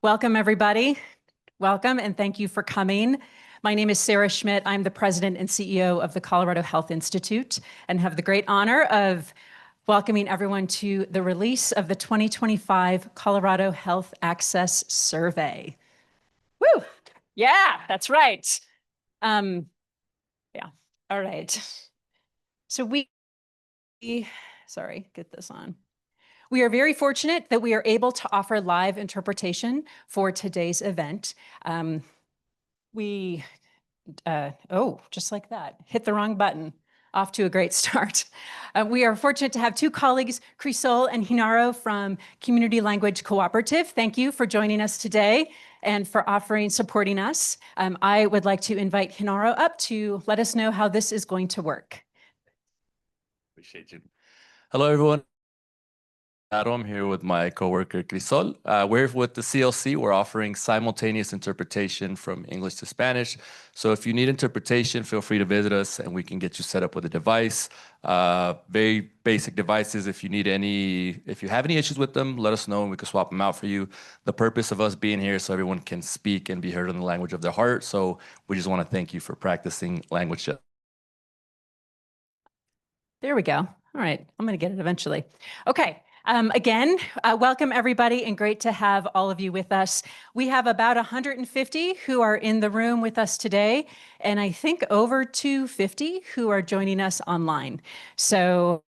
Welcome, everybody. Welcome, and thank you for coming. My name is Sarah Schmidt. I'm the president and CEO of the Colorado Health Institute and have the great honor of welcoming everyone to the release of the 2025 Colorado Health Access Survey. Woo! Yeah, that's right. Yeah, all right. So sorry, get this on. We are very fortunate that we are able to offer live interpretation for today's event. Just like that, hit the wrong button. Off to a great start. We are fortunate to have two colleagues, Crisol and Hinaro from Community Language Cooperative. Thank you for joining us today and for supporting us. I would like to invite Hinaro up to let us know how this is going to work. Appreciate you. Hello, everyone. I'm here with my coworker Crisol. We're with the CLC. We're offering simultaneous interpretation from English to Spanish. So if you need interpretation, feel free to visit us and we can get you set up with a device. Very basic devices. If you have any issues with them, let us know and we can swap them out for you. The purpose of us being here is so everyone can speak and be heard in the language of their heart. So we just want to thank you for practicing language. There we go. All right, I'm going to get it eventually. Okay. Again, welcome everybody and great to have all of you with us. We have about 150 who are in the room with us today, and I think over 250 who are joining us online. So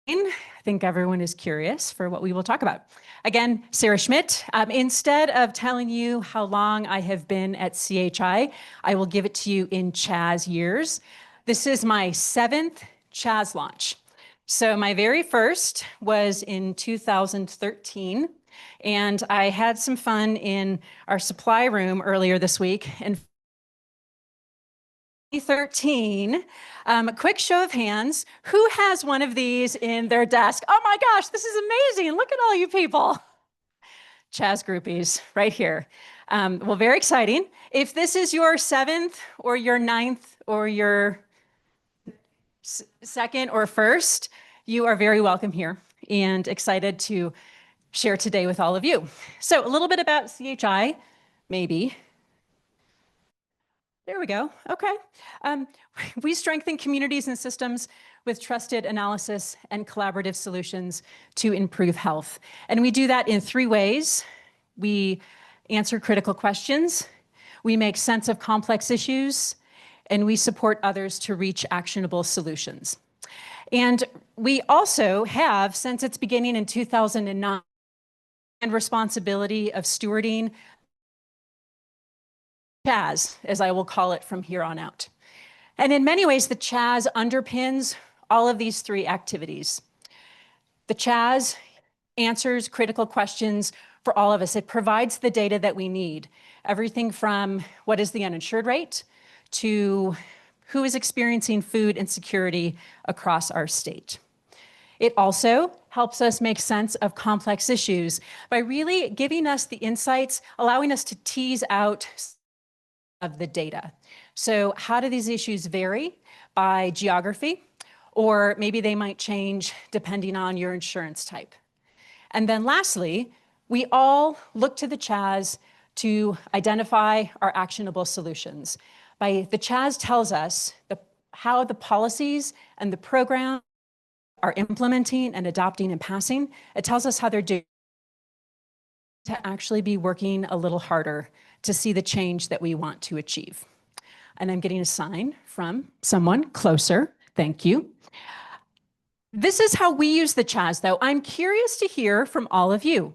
I think everyone is curious for what we will talk about. Again, Sarah Schmidt. Instead of telling you how long I have been at CHI, I will give it to you in CHAS years. This is my 7th CHAS launch. So my very first was in 2013, and I had some fun in our supply room earlier this week. In 2013, a quick show of hands, who has one of these in their desk? Oh my gosh, this is amazing. Look at all you people. CHAS groupies right here. Well, very exciting. If this is your 7th or your 9th or your 2nd or 1st, you are very welcome here and excited to share today with all of you. So a little bit about CHI, maybe. There we go. Okay. We strengthen communities and systems with trusted analysis and collaborative solutions to improve health. And we do that in 3 ways. We answer critical questions, we make sense of complex issues, and we support others to reach actionable solutions. And we also have, since its beginning in 2009, and responsibility of stewarding CHAS, as I will call it from here on out. And in many ways, the CHAS underpins all of these 3 activities. The CHAS answers critical questions for all of us. It provides the data that we need, everything from what is the uninsured rate to who is experiencing food insecurity across our state. It also helps us make sense of complex issues by really giving us the insights, allowing us to tease out of the data. So how do these issues vary by geography? Or maybe they might change depending on your insurance type. And then lastly, we all look to the CHAS to identify our actionable solutions. The CHAS tells us how the policies and the program are implementing and adopting and passing. It tells us how they're doing to actually be working a little harder to see the change that we want to achieve. And I'm getting a sign from someone closer. Thank you. This is how we use the CHAS, though. I'm curious to hear from all of you.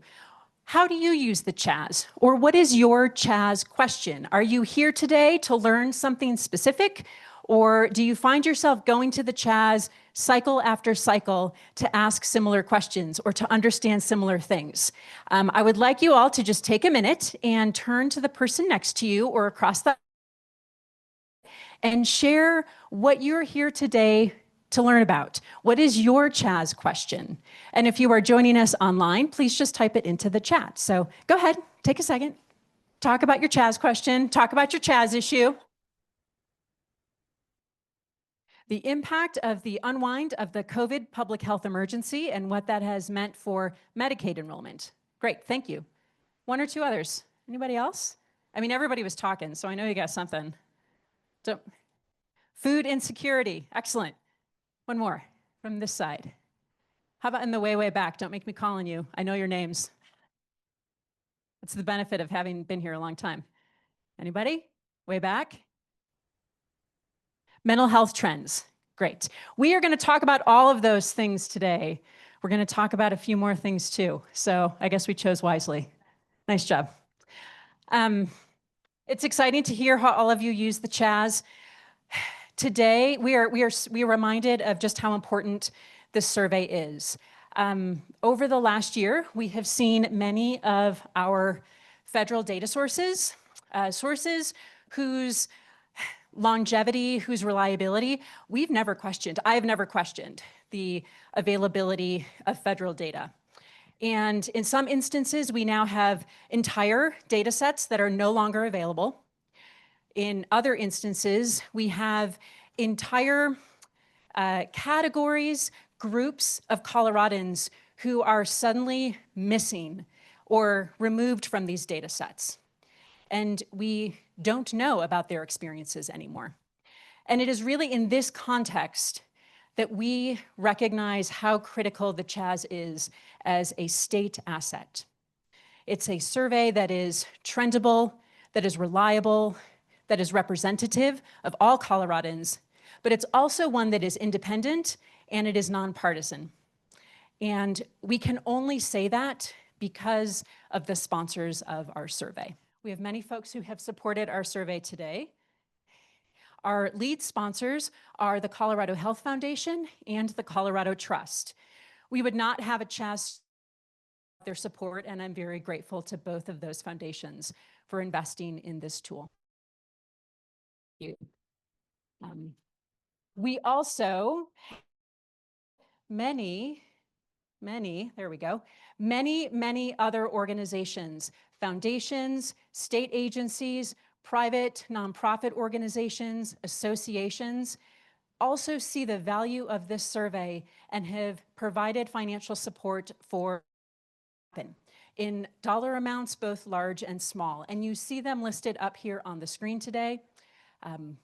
How do you use the CHAS? Or what is your CHAS question? Are you here today to learn something specific? Or do you find yourself going to the CHAS cycle after cycle to ask similar questions or to understand similar things? I would like you all to just take a minute and turn to the person next to you or across the and share what you're here today to learn about. What is your CHAS question? And if you are joining us online, please just type it into the chat. So go ahead, take a second, talk about your CHAS question, talk about your CHAS issue. The impact of the unwind of the COVID public health emergency and what that has meant for Medicaid enrollment. Great, thank you. 1 or 2 others. Anybody else? I mean, everybody was talking, so I know you got something. Food insecurity. Excellent. One more from this side. How about in the way back? Don't make me call on you. I know your names. That's the benefit of having been here a long time. Anybody? Way back? Mental health trends. Great. We are going to talk about all of those things today. We're going to talk about a few more things too. So I guess we chose wisely. Nice job. It's exciting to hear how all of you use the CHAS. Today, we are reminded of just how important this survey is. Over the last year, we have seen many of our federal data sources, sources whose longevity, whose reliability, we've never questioned. I've never questioned the availability of federal data. And in some instances, we now have entire data sets that are no longer available. In other instances, we have entire categories, groups of Coloradans who are suddenly missing or removed from these data sets. And we don't know about their experiences anymore. And it is really in this context that we recognize how critical the CHAS is as a state asset. It's a survey that is trendable, that is reliable, that is representative of all Coloradans, but it's also one that is independent and it is nonpartisan. And we can only say that because of the sponsors of our survey. We have many folks who have supported our survey today. Our lead sponsors are the Colorado Health Foundation and the Colorado Trust. We would not have a CHAS without their support, and I'm very grateful to both of those foundations for investing in this tool. We also many other organizations, foundations, state agencies, private nonprofit organizations, associations, also see the value of this survey and have provided financial support for in dollar amounts, both large and small. And you see them listed up here on the screen today.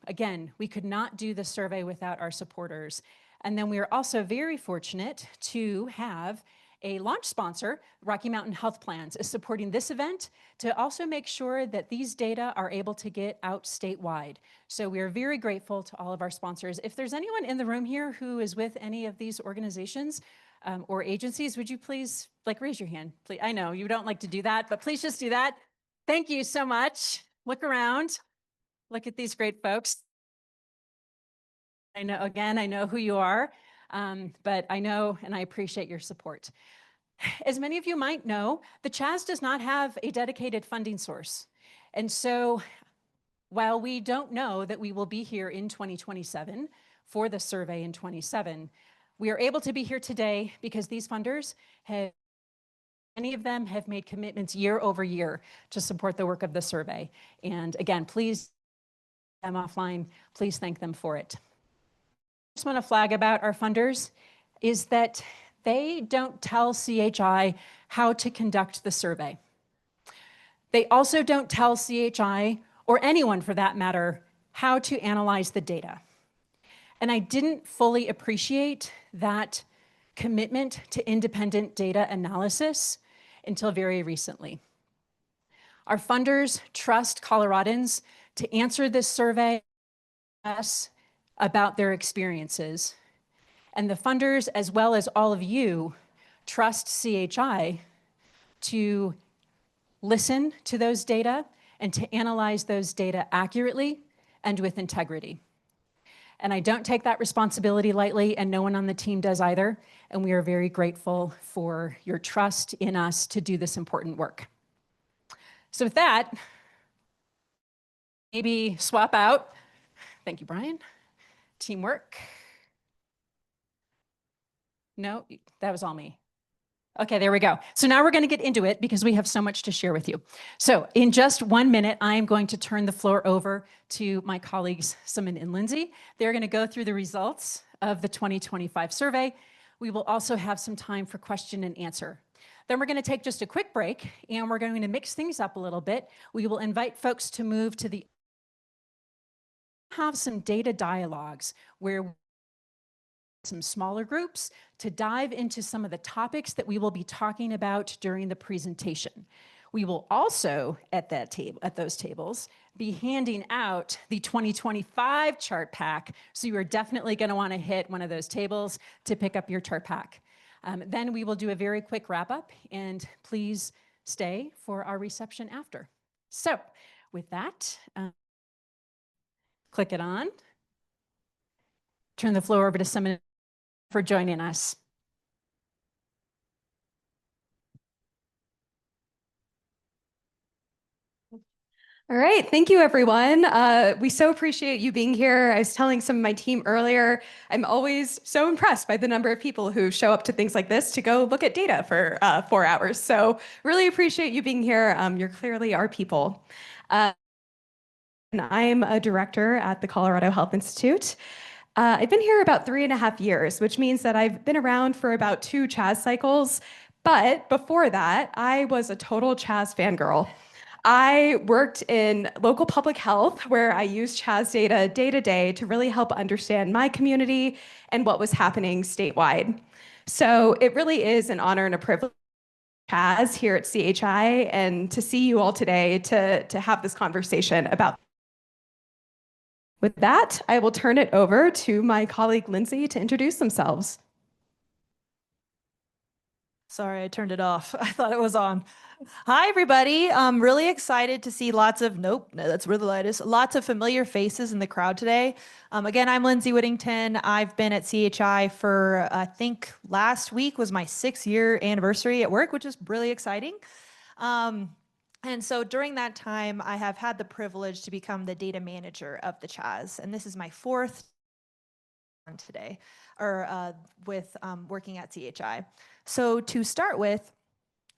Again, we could not do the survey without our supporters. And then we are also very fortunate to have a launch sponsor, Rocky Mountain Health Plans, is supporting this event to also make sure that these data are able to get out statewide. So we are very grateful to all of our sponsors. If there's anyone in the room here who is with any of these organizations or agencies, would you please raise your hand? Please, I know you don't like to do that, but please just do that. Thank you so much. Look around. Look at these great folks. I know who you are, but I know and I appreciate your support. As many of you might know, the CHAS does not have a dedicated funding source. And so while we don't know that we will be here in 2027 for the survey in 27, we are able to be here today because these funders many of them have made commitments year over year to support the work of the survey. And again, please, them offline, please thank them for it. I just want to flag about our funders is that they don't tell CHI how to conduct the survey. They also don't tell CHI, or anyone for that matter, how to analyze the data. And I didn't fully appreciate that commitment to independent data analysis until very recently. Our funders trust Coloradans to answer this survey about their experiences. And the funders, as well as all of you, trust CHI to listen to those data and to analyze those data accurately and with integrity. And I don't take that responsibility lightly, and no one on the team does either. And we are very grateful for your trust in us to do this important work. So with that, maybe swap out. Thank you, Brian. Teamwork. No, that was all me. Okay, there we go. So now we're going to get into it because we have so much to share with you. So in just 1 minute, I am going to turn the floor over to my colleagues, Simon and Lindsay. They're going to go through the results of the 2025 survey. We will also have some time for question and answer. Then we're going to take just a quick break and we're going to mix things up a little bit. We will invite folks to move to have some data dialogues where some smaller groups to dive into some of the topics that we will be talking about during the presentation. We will also at those tables be handing out the 2025 chart pack. So you are definitely going to want to hit one of those tables to pick up your chart pack. Then we will do a very quick wrap up and please stay for our reception after. So with that, click it on. Turn the floor over to someone for joining us. All right, thank you everyone. We so appreciate you being here. I was telling some of my team earlier, I'm always so impressed by the number of people who show up to things like this to go look at data for 4 hours. So really appreciate you being here. You're clearly our people. And I'm a director at the Colorado Health Institute. I've been here about 3.5 years, which means that I've been around for about 2 CHAS cycles. But before that, I was a total CHAS fangirl. I worked in local public health where I used CHAS data day to day to really help understand my community and what was happening statewide. So it really is an honor and a privilege CHAS here at CHI and to see you all today to have this conversation about. With that, I will turn it over to my colleague Lindsay to introduce themselves. Sorry, I turned it off. I thought it was on. Hi, everybody. I'm really excited to see lots of, no, that's rhinitis, lots of familiar faces in the crowd today. Again, I'm Lindsay Whittington. I've been at CHI for, I think last week was my 6-year anniversary at work, which is really exciting. And so during that time, I have had the privilege to become the data manager of the CHAS. And this is my 4th today, or with working at CHI. So to start with,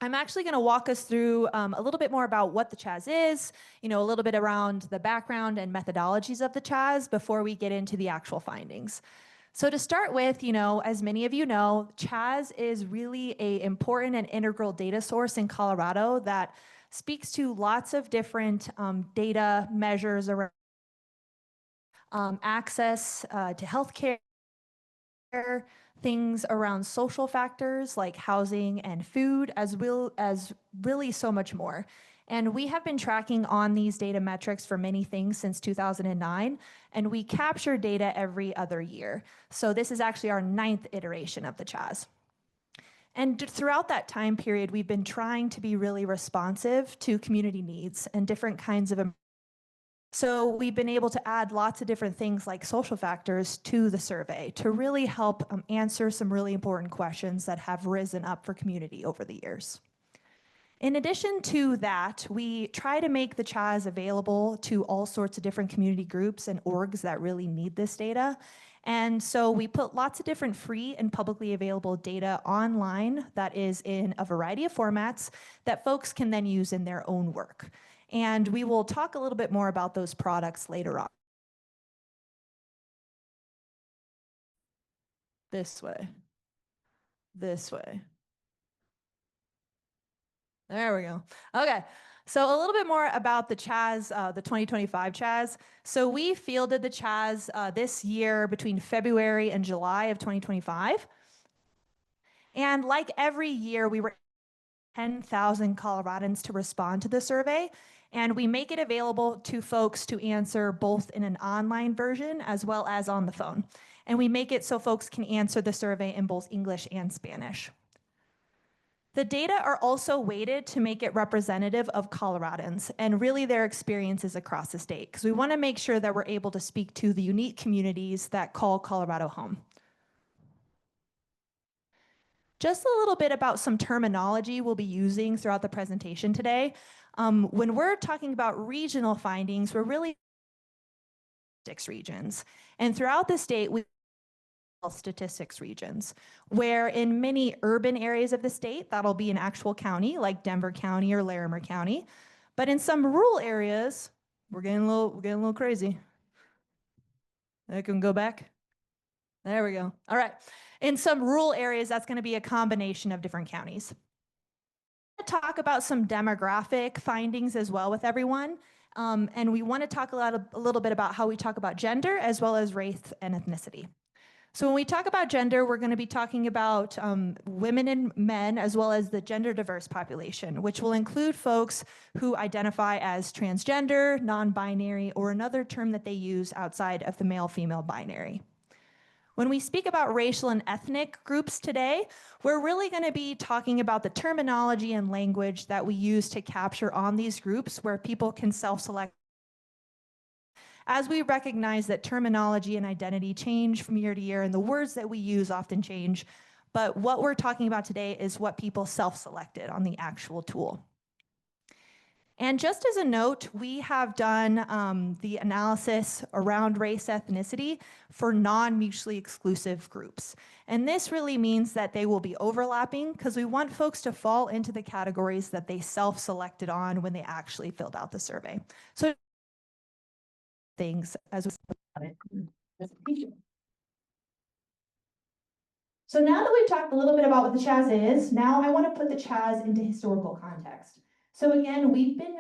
I'm actually going to walk us through a little bit more about what the CHAS is, a little bit around the background and methodologies of the CHAS before we get into the actual findings. So to start with, as many of you know, CHAS is really an important and integral data source in Colorado that speaks to lots of different data measures around access to healthcare, things around social factors like housing and food, as well as really so much more. And we have been tracking on these data metrics for many things since 2009, and we capture data every other year. So this is actually our 9th iteration of the CHAS. And throughout that time period, we've been trying to be really responsive to community needs and different kinds of. So we've been able to add lots of different things like social factors to the survey to really help answer some really important questions that have risen up for community over the years. In addition to that, we try to make the CHAS available to all sorts of different community groups and orgs that really need this data. And so we put lots of different free and publicly available data online that is in a variety of formats that folks can then use in their own work. And we will talk a little bit more about those products later on. This way. This way. There we go. Okay. So a little bit more about the CHAS, the 2025 CHAS. So we fielded the CHAS this year between February and July of 2025. And like every year, we were 10,000 Coloradans to respond to the survey. And we make it available to folks to answer both in an online version as well as on the phone. And we make it so folks can answer the survey in both English and Spanish. The data are also weighted to make it representative of Coloradans and really their experiences across the state, because we want to make sure that we're able to speak to the unique communities that call Colorado home. Just a little bit about some terminology we'll be using throughout the presentation today. When we're talking about regional findings, we're really 6 regions. And throughout the state, we statistics regions, where in many urban areas of the state, that'll be an actual county like Denver County or Larimer County. But in some rural areas, we're getting a little crazy. I can go back. There we go. All right. In some rural areas, that's going to be a combination of different counties. talk about some demographic findings as well with everyone. And we want to talk a little bit about how we talk about gender as well as race and ethnicity. So when we talk about gender, we're going to be talking about women and men as well as the gender diverse population, which will include folks who identify as transgender, non-binary, or another term that they use outside of the male-female binary. When we speak about racial and ethnic groups today, we're really going to be talking about the terminology and language that we use to capture on these groups where people can self-select. As we recognize that terminology and identity change from year to year and the words that we use often change, but what we're talking about today is what people self-selected on the actual tool. And just as a note, we have done the analysis around race ethnicity for non-mutually exclusive groups. And this really means that they will be overlapping because we want folks to fall into the categories that they self-selected on when they actually filled out the survey. So things as we So now that we've talked a little bit about what the CHAS is, now I want to put the CHAS into historical context. So again, we've been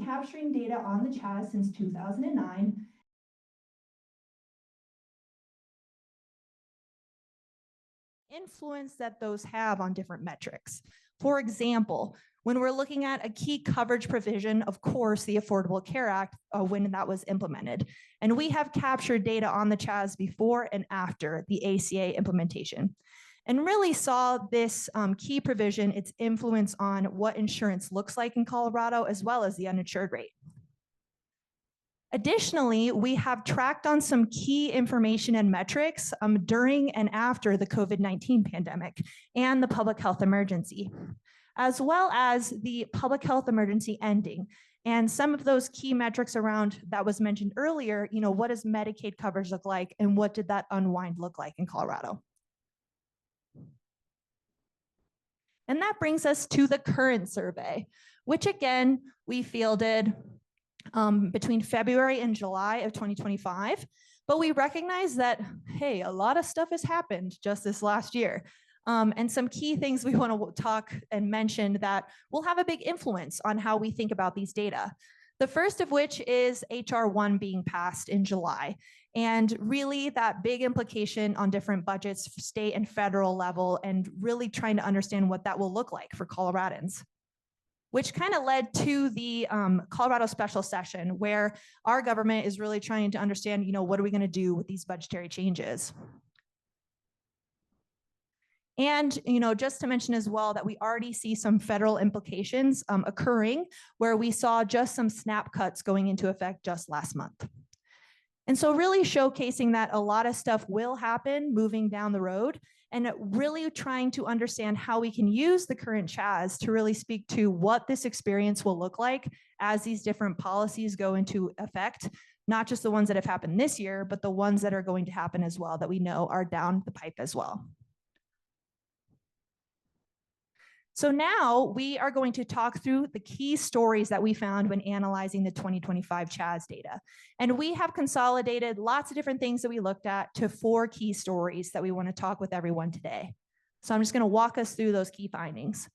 capturing data on the CHAS since 2009. Influence that those have on different metrics. For example, when we're looking at a key coverage provision, of course, the Affordable Care Act, when that was implemented. And we have captured data on the CHAS before and after the ACA implementation, and really saw this key provision, its influence on what insurance looks like in Colorado, as well as the uninsured rate. Additionally, we have tracked on some key information and metrics during and after the COVID-19 pandemic and the public health emergency, as well as the public health emergency ending. And some of those key metrics around that was mentioned earlier, what does Medicaid coverage look like and what did that unwind look like in Colorado? And that brings us to the current survey, which again, we fielded between February and July of 2025. But we recognize that, hey, a lot of stuff has happened just this last year. And some key things we want to talk and mention that will have a big influence on how we think about these data. The first of which is HR 1 being passed in July. And really that big implication on different budgets, state and federal level, and really trying to understand what that will look like for Coloradans, which kind of led to the Colorado special session where our government is really trying to understand, what are we going to do with these budgetary changes? And, just to mention as well that we already see some federal implications occurring where we saw just some snap cuts going into effect just last month. And so really showcasing that a lot of stuff will happen moving down the road, and really trying to understand how we can use the current CHAS to really speak to what this experience will look like as these different policies go into effect, not just the ones that have happened this year, but the ones that are going to happen as well that we know are down the pipe as well. So now we are going to talk through the key stories that we found when analyzing the 2025 CHAS data. And we have consolidated lots of different things that we looked at to 4 key stories that we want to talk with everyone today. So I'm just going to walk us through those key findings.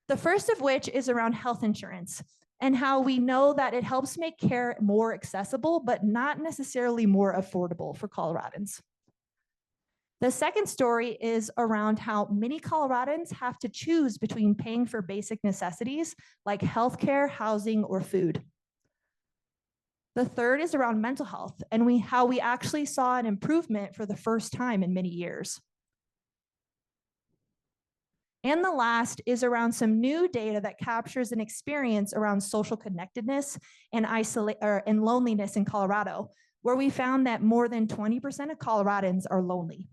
The first of which is around health insurance and how we know that it helps make care more accessible, but not necessarily more affordable for Coloradans. The second story is around how many Coloradans have to choose between paying for basic necessities like healthcare, housing, or food. The third is around mental health and how we actually saw an improvement for the first time in many years. And the last is around some new data that captures an experience around social connectedness and loneliness in Colorado, where we found that more than 20% of Coloradans are lonely.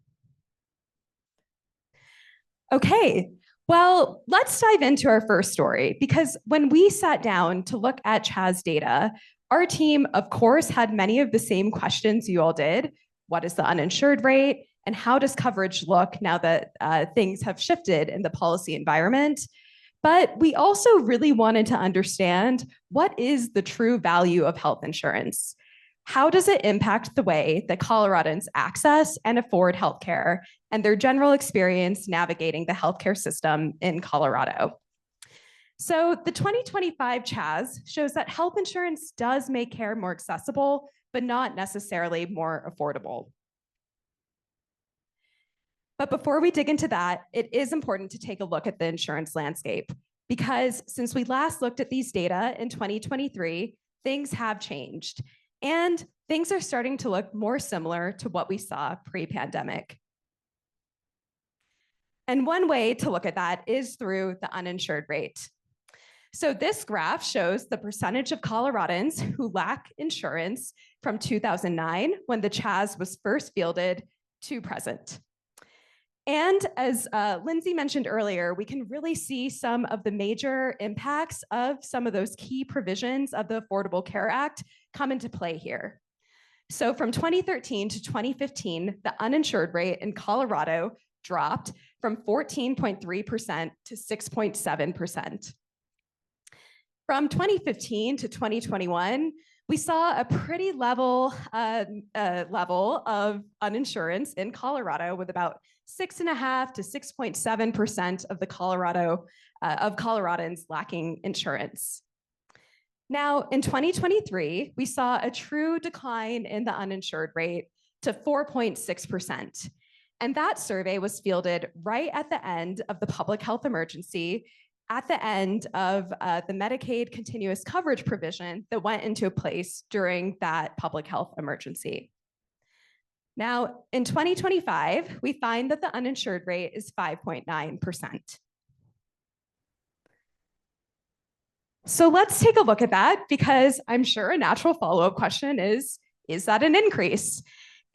Okay, well, let's dive into our first story, because when we sat down to look at CHAS data, our team, of course, had many of the same questions you all did. What is the uninsured rate? And how does coverage look now that things have shifted in the policy environment? But we also really wanted to understand, what is the true value of health insurance? How does it impact the way that Coloradans access and afford healthcare and their general experience navigating the healthcare system in Colorado? So the 2025 CHAS shows that health insurance does make care more accessible, but not necessarily more affordable. But before we dig into that, it is important to take a look at the insurance landscape, because since we last looked at these data in 2023, things have changed, and things are starting to look more similar to what we saw pre-pandemic. And one way to look at that is through the uninsured rate. So this graph shows the percentage of Coloradans who lack insurance from 2009, when the CHAS was first fielded, to present. And as Lindsay mentioned earlier, we can really see some of the major impacts of some of those key provisions of the Affordable Care Act come into play here. So from 2013 to 2015, the uninsured rate in Colorado dropped from 14.3% to 6.7%. From 2015 to 2021, we saw a pretty level level of uninsurance in Colorado, with about 6.5 to 6.7% of the Coloradans lacking insurance. Now, in 2023, we saw a true decline in the uninsured rate to 4.6%. And that survey was fielded right at the end of the public health emergency, at the end of the Medicaid continuous coverage provision that went into place during that public health emergency. Now, in 2025, we find that the uninsured rate is 5.9%. So let's take a look at that, because I'm sure a natural follow-up question is that an increase?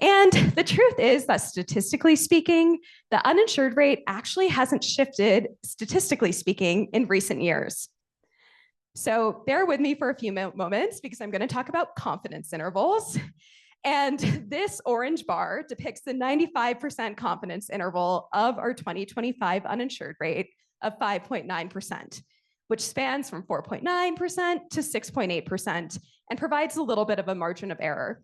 And the truth is that statistically speaking, the uninsured rate actually hasn't shifted, statistically speaking, in recent years. So bear with me for a few moments, because I'm going to talk about confidence intervals. And this orange bar depicts the 95% confidence interval of our 2025 uninsured rate of 5.9%, which spans from 4.9% to 6.8% and provides a little bit of a margin of error.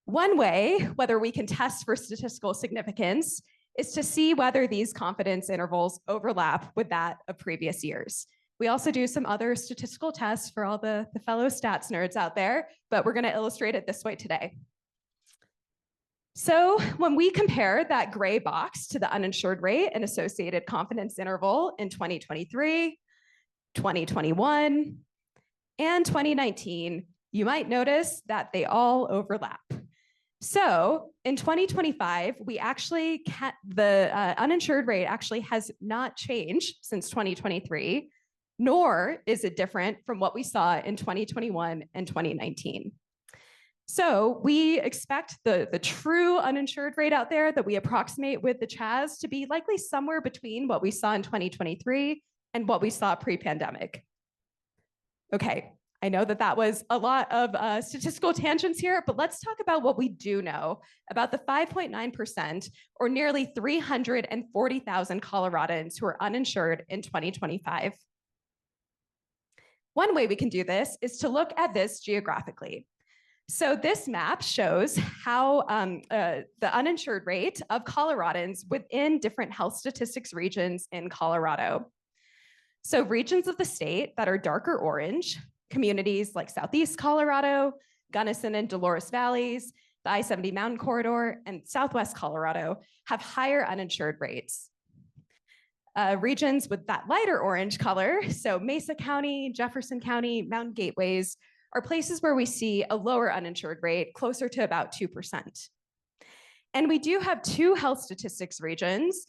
One way whether we can test for statistical significance is to see whether these confidence intervals overlap with that of previous years. We also do some other statistical tests for all the fellow stats nerds out there, but we're going to illustrate it this way today. So when we compare that gray box to the uninsured rate and associated confidence interval in 2023, 2021, and 2019, you might notice that they all overlap. So in 2025, we actually the uninsured rate actually has not changed since 2023, nor is it different from what we saw in 2021 and 2019. So we expect the true uninsured rate out there that we approximate with the CHAS to be likely somewhere between what we saw in 2023 and what we saw pre-pandemic. Okay, I know that was a lot of statistical tangents here, but let's talk about what we do know about the 5.9%, or nearly 340,000 Coloradans who are uninsured in 2025. One way we can do this is to look at this geographically. So this map shows how the uninsured rate of Coloradans within different health statistics regions in Colorado. So regions of the state that are darker orange, communities like Southeast Colorado, Gunnison and Dolores Valleys, the I-70 Mountain Corridor, and Southwest Colorado have higher uninsured rates. Regions with that lighter orange color, so Mesa County, Jefferson County, Mountain Gateways, are places where we see a lower uninsured rate, closer to about 2%. And we do have two health statistics regions,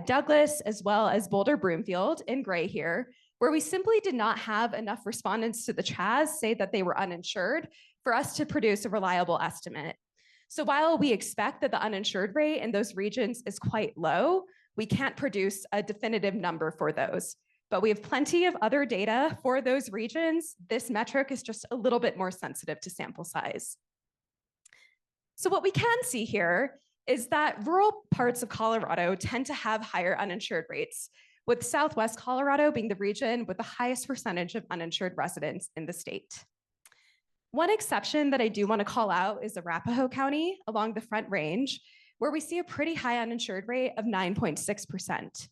Douglas as well as Boulder-Broomfield in gray here, where we simply did not have enough respondents to the CHAS say that they were uninsured for us to produce a reliable estimate. So while we expect that the uninsured rate in those regions is quite low, we can't produce a definitive number for those. But we have plenty of other data for those regions. This metric is just a little bit more sensitive to sample size. So what we can see here is that rural parts of Colorado tend to have higher uninsured rates, with Southwest Colorado being the region with the highest percentage of uninsured residents in the state. One exception that I do want to call out is Arapahoe County along the Front Range, where we see a pretty high uninsured rate of 9.6%.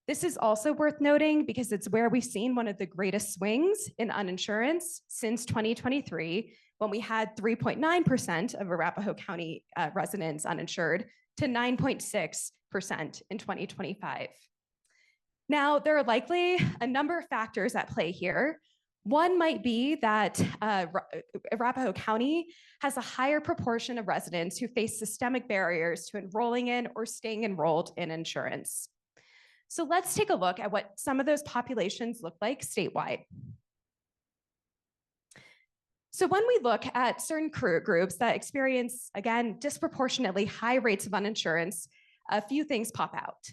This is also worth noting because it's where we've seen one of the greatest swings in uninsurance since 2023, when we had 3.9% of Arapahoe County residents uninsured to 9.6% in 2025. Now, there are likely a number of factors at play here. One might be that Arapahoe County has a higher proportion of residents who face systemic barriers to enrolling in or staying enrolled in insurance. So let's take a look at what some of those populations look like statewide. So when we look at certain career groups that experience, again, disproportionately high rates of uninsurance, a few things pop out.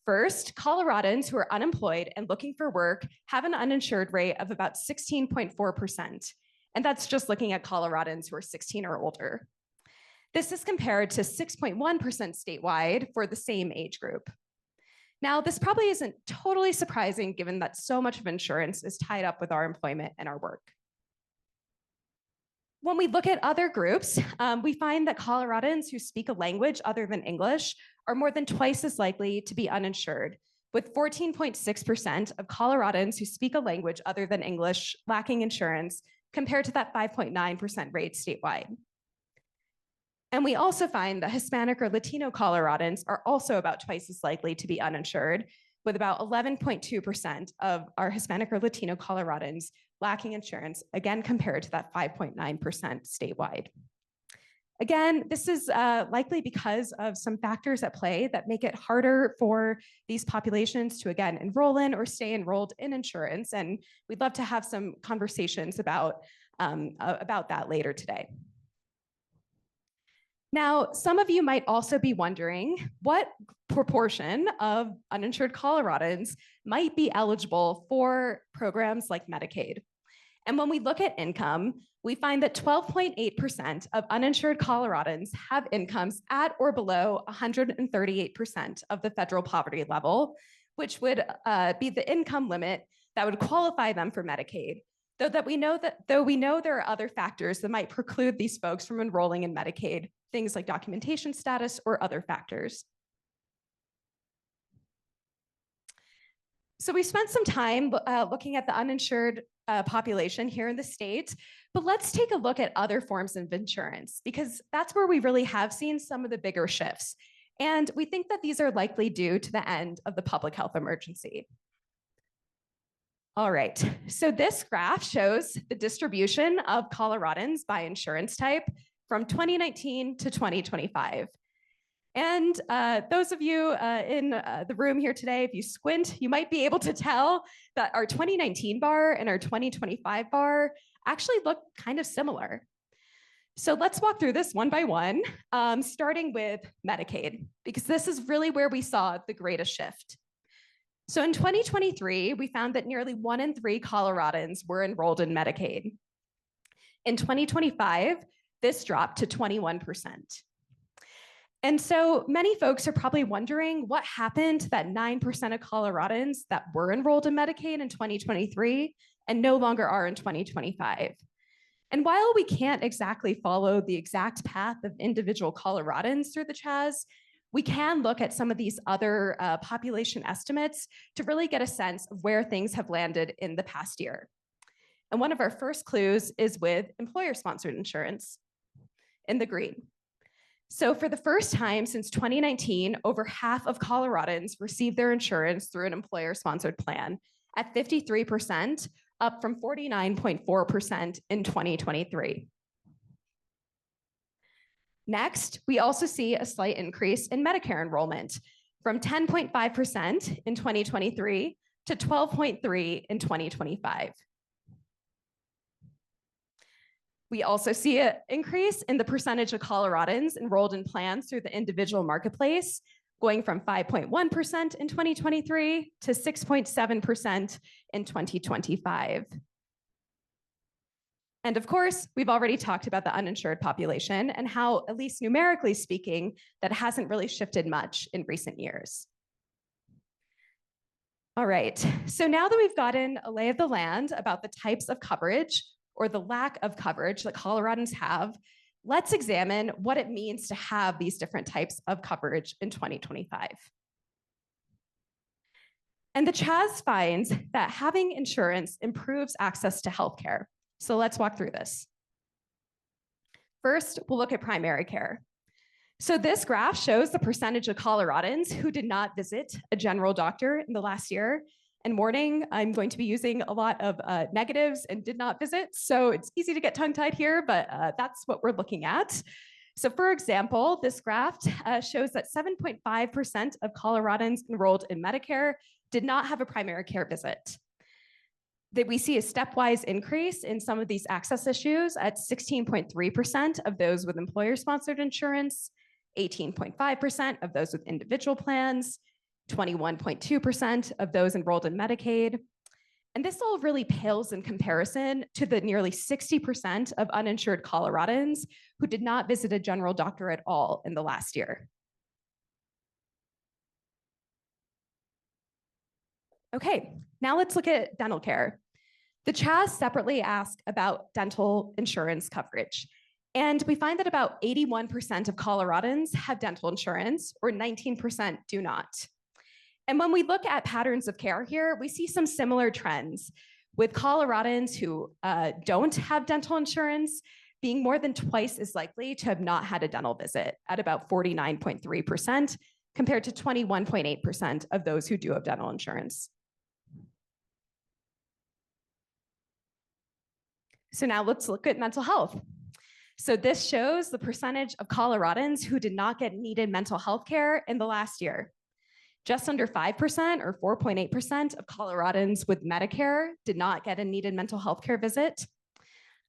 First, Coloradans who are unemployed and looking for work have an uninsured rate of about 16.4%. And that's just looking at Coloradans who are 16 or older. This is compared to 6.1% statewide for the same age group. Now, this probably isn't totally surprising given that so much of insurance is tied up with our employment and our work. When we look at other groups, we find that Coloradans who speak a language other than English are more than twice as likely to be uninsured, with 14.6% of Coloradans who speak a language other than English lacking insurance compared to that 5.9% rate statewide. And we also find that Hispanic or Latino Coloradans are also about twice as likely to be uninsured, with about 11.2% of our Hispanic or Latino Coloradans lacking insurance, again, compared to that 5.9% statewide. Again, this is likely because of some factors at play that make it harder for these populations to, again, enroll in or stay enrolled in insurance. And we'd love to have some conversations about that later today. Now, some of you might also be wondering what proportion of uninsured Coloradans might be eligible for programs like Medicaid. And when we look at income, we find that 12.8% of uninsured Coloradans have incomes at or below 138% of the federal poverty level, which would be the income limit that would qualify them for Medicaid. Though we know there are other factors that might preclude these folks from enrolling in Medicaid, things like documentation status or other factors. So we spent some time looking at the uninsured population here in the state, but let's take a look at other forms of insurance because that's where we really have seen some of the bigger shifts. And we think that these are likely due to the end of the public health emergency. All right, so this graph shows the distribution of Coloradans by insurance type from 2019 to 2025. And those of you in the room here today, if you squint, you might be able to tell that our 2019 bar and our 2025 bar actually look kind of similar. So let's walk through this one by one, starting with Medicaid, because this is really where we saw the greatest shift. So in 2023, we found that nearly 1 in 3 Coloradans were enrolled in Medicaid. In 2025, this dropped to 21%. And so many folks are probably wondering what happened to that 9% of Coloradans that were enrolled in Medicaid in 2023 and no longer are in 2025. And while we can't exactly follow the exact path of individual Coloradans through the CHAS, we can look at some of these other population estimates to really get a sense of where things have landed in the past year. And one of our first clues is with employer-sponsored insurance in the green. So for the first time since 2019, over half of Coloradans received their insurance through an employer-sponsored plan at 53%, up from 49.4% in 2023. Next, we also see a slight increase in Medicare enrollment from 10.5% in 2023 to 12.3% in 2025. We also see an increase in the percentage of Coloradans enrolled in plans through the individual marketplace, going from 5.1% in 2023 to 6.7% in 2025. And of course, we've already talked about the uninsured population and how, at least numerically speaking, that hasn't really shifted much in recent years. All right, so now that we've gotten a lay of the land about the types of coverage or the lack of coverage that Coloradans have, let's examine what it means to have these different types of coverage in 2025. And the CHAS finds that having insurance improves access to healthcare. So let's walk through this. First, we'll look at primary care. So this graph shows the percentage of Coloradans who did not visit a general doctor in the last year. And warning, I'm going to be using a lot of negatives and did not visit. So it's easy to get tongue-tied here, but that's what we're looking at. So for example, this graph shows that 7.5% of Coloradans enrolled in Medicare did not have a primary care visit. That we see a stepwise increase in some of these access issues at 16.3% of those with employer-sponsored insurance, 18.5% of those with individual plans, 21.2% of those enrolled in Medicaid. And this all really pales in comparison to the nearly 60% of uninsured Coloradans who did not visit a general doctor at all in the last year. Okay, now let's look at dental care. The CHAS separately asked about dental insurance coverage. And we find that about 81% of Coloradans have dental insurance, or 19% do not. And when we look at patterns of care here, we see some similar trends, with Coloradans who don't have dental insurance being more than twice as likely to have not had a dental visit at about 49.3%, compared to 21.8% of those who do have dental insurance. So now let's look at mental health. So this shows the percentage of Coloradans who did not get needed mental health care in the last year. Just under 5% or 4.8% of Coloradans with Medicare did not get a needed mental health care visit.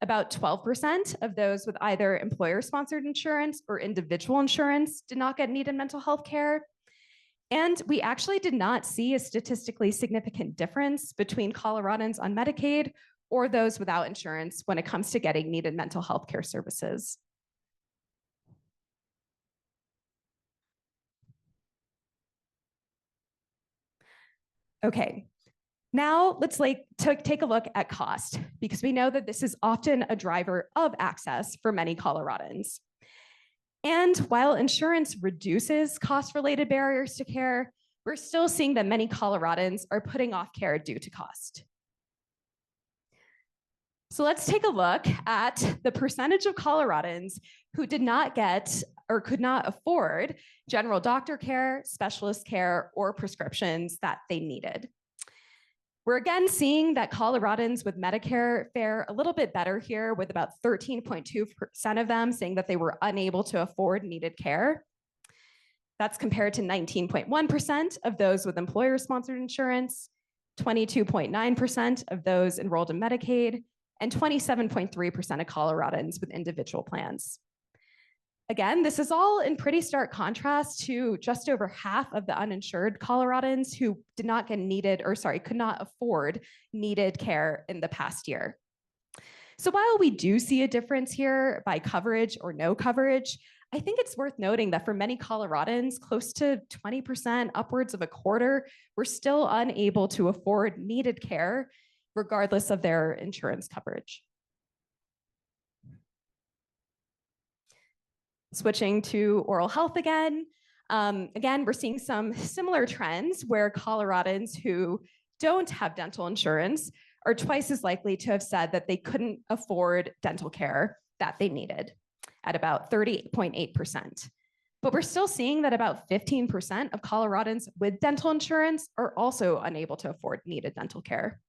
About 12% of those with either employer-sponsored insurance or individual insurance did not get needed mental health care. And we actually did not see a statistically significant difference between Coloradans on Medicaid or those without insurance when it comes to getting needed mental health care services. Okay, now let's take a look at cost, because we know that this is often a driver of access for many Coloradans. And while insurance reduces cost-related barriers to care, we're still seeing that many Coloradans are putting off care due to cost. So let's take a look at the percentage of Coloradans who did not get or could not afford general doctor care, specialist care, or prescriptions that they needed. We're again seeing that Coloradans with Medicare fare a little bit better here, with about 13.2% of them saying that they were unable to afford needed care. That's compared to 19.1% of those with employer-sponsored insurance, 22.9% of those enrolled in Medicaid, and 27.3% of Coloradans with individual plans. Again, this is all in pretty stark contrast to just over half of the uninsured Coloradans who did not get could not afford needed care in the past year. So while we do see a difference here by coverage or no coverage, I think it's worth noting that for many Coloradans, close to 20%, upwards of a quarter, were still unable to afford needed care regardless of their insurance coverage. Switching to oral health again. Again, we're seeing some similar trends where Coloradans who don't have dental insurance are twice as likely to have said that they couldn't afford dental care that they needed at about 30.8%. But we're still seeing that about 15% of Coloradans with dental insurance are also unable to afford needed dental care.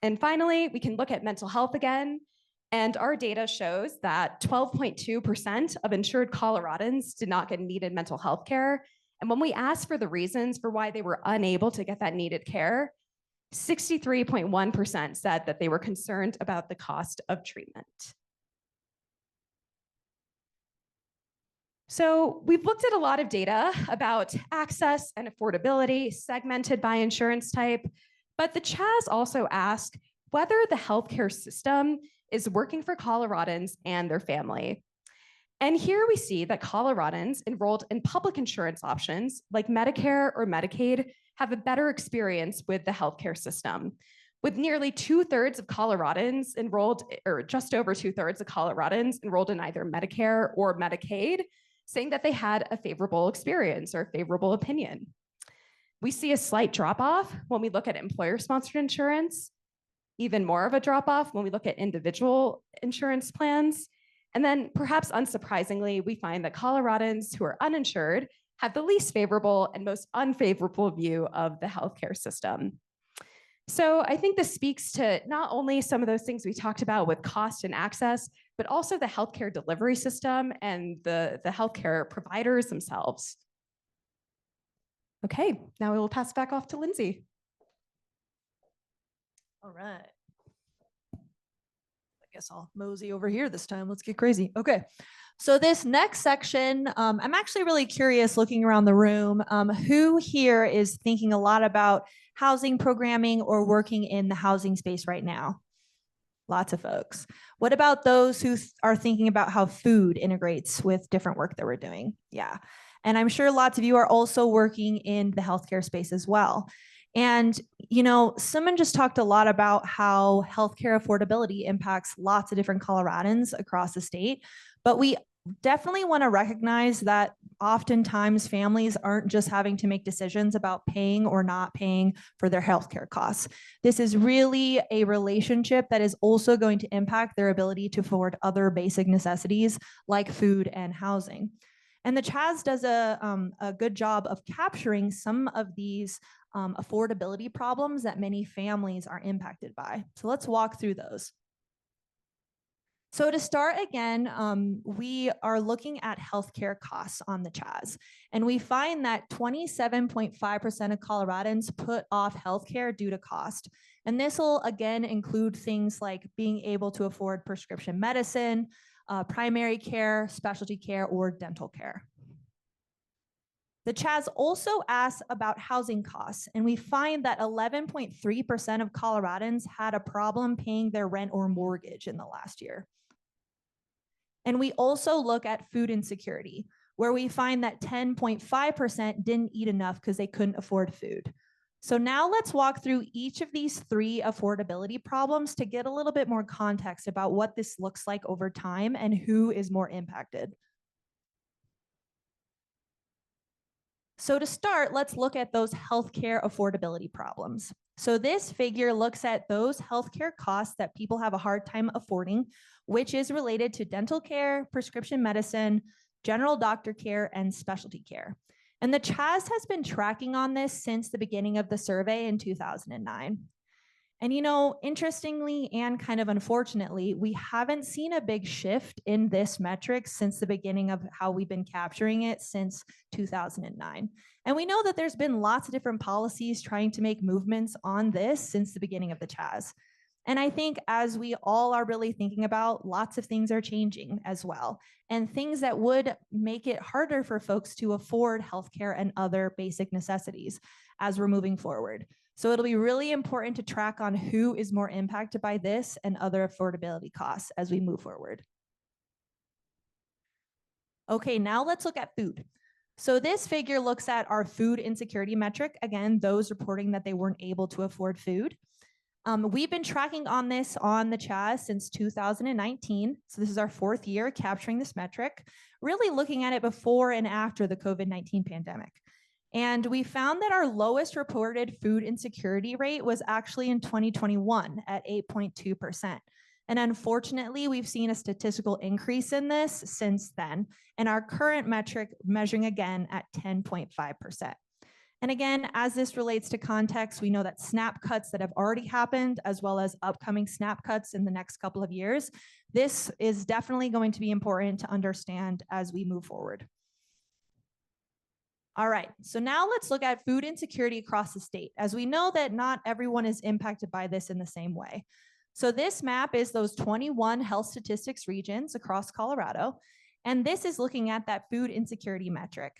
And finally, we can look at mental health again. And our data shows that 12.2% of insured Coloradans did not get needed mental health care. And when we asked for the reasons for why they were unable to get that needed care, 63.1% said that they were concerned about the cost of treatment. So we've looked at a lot of data about access and affordability segmented by insurance type, but the CHAS also asked whether the healthcare system is working for Coloradans and their family. And here we see that Coloradans enrolled in public insurance options like Medicare or Medicaid have a better experience with the healthcare system, with nearly 2/3 of Coloradans enrolled, or just over 2/3 of Coloradans enrolled in either Medicare or Medicaid. saying that they had a favorable experience or a favorable opinion. We see a slight drop-off when we look at employer-sponsored insurance, even more of a drop-off when we look at individual insurance plans. And then perhaps unsurprisingly, we find that Coloradans who are uninsured have the least favorable and most unfavorable view of the healthcare system. So I think this speaks to not only some of those things we talked about with cost and access, but also the healthcare delivery system and the healthcare providers themselves. Okay, now we will pass back off to Lindsay. All right. I guess I'll mosey over here this time. Let's get crazy. Okay. So this next section, I'm actually really curious looking around the room, who here is thinking a lot about housing programming or working in the housing space right now? Lots of folks. What about those who are thinking about how food integrates with different work that we're doing? Yeah. And I'm sure lots of you are also working in the healthcare space as well. And, you know, someone just talked a lot about how healthcare affordability impacts lots of different Coloradans across the state, but we definitely want to recognize that oftentimes families aren't just having to make decisions about paying or not paying for their healthcare costs. This is really a relationship that is also going to impact their ability to afford other basic necessities like food and housing. And the CHAS does a good job of capturing some of these affordability problems that many families are impacted by. So let's walk through those. So to start again, we are looking at healthcare costs on the CHAS, and we find that 27.5% of Coloradans put off healthcare due to cost. And this will again include things like being able to afford prescription medicine, primary care, specialty care, or dental care. The CHAS also asks about housing costs, and we find that 11.3% of Coloradans had a problem paying their rent or mortgage in the last year. And we also look at food insecurity, where we find that 10.5% didn't eat enough because they couldn't afford food. So now let's walk through each of these three affordability problems to get a little bit more context about what this looks like over time and who is more impacted. So to start, let's look at those healthcare affordability problems. So this figure looks at those healthcare costs that people have a hard time affording, which is related to dental care, prescription medicine, general doctor care, and specialty care. And the CHAS has been tracking on this since the beginning of the survey in 2009. And, you know, interestingly and kind of unfortunately, we haven't seen a big shift in this metric since the beginning of how we've been capturing it since 2009. And we know that there's been lots of different policies trying to make movements on this since the beginning of the CHAS. And I think as we all are really thinking about, lots of things are changing as well. And things that would make it harder for folks to afford healthcare and other basic necessities as we're moving forward. So it'll be really important to track on who is more impacted by this and other affordability costs as we move forward. Okay, now let's look at food. So this figure looks at our food insecurity metric. Again, those reporting that they weren't able to afford food. We've been tracking on this on the CHAS since 2019. So this is our fourth year capturing this metric, really looking at it before and after the COVID-19 pandemic. And we found that our lowest reported food insecurity rate was actually in 2021 at 8.2%. And unfortunately, we've seen a statistical increase in this since then, and our current metric measuring again at 10.5%. And again, as this relates to context, we know that SNAP cuts that have already happened, as well as upcoming SNAP cuts in the next couple of years, this is definitely going to be important to understand as we move forward. All right, so now let's look at food insecurity across the state, as we know that not everyone is impacted by this in the same way. So this map is those 21 health statistics regions across Colorado, and this is looking at that food insecurity metric.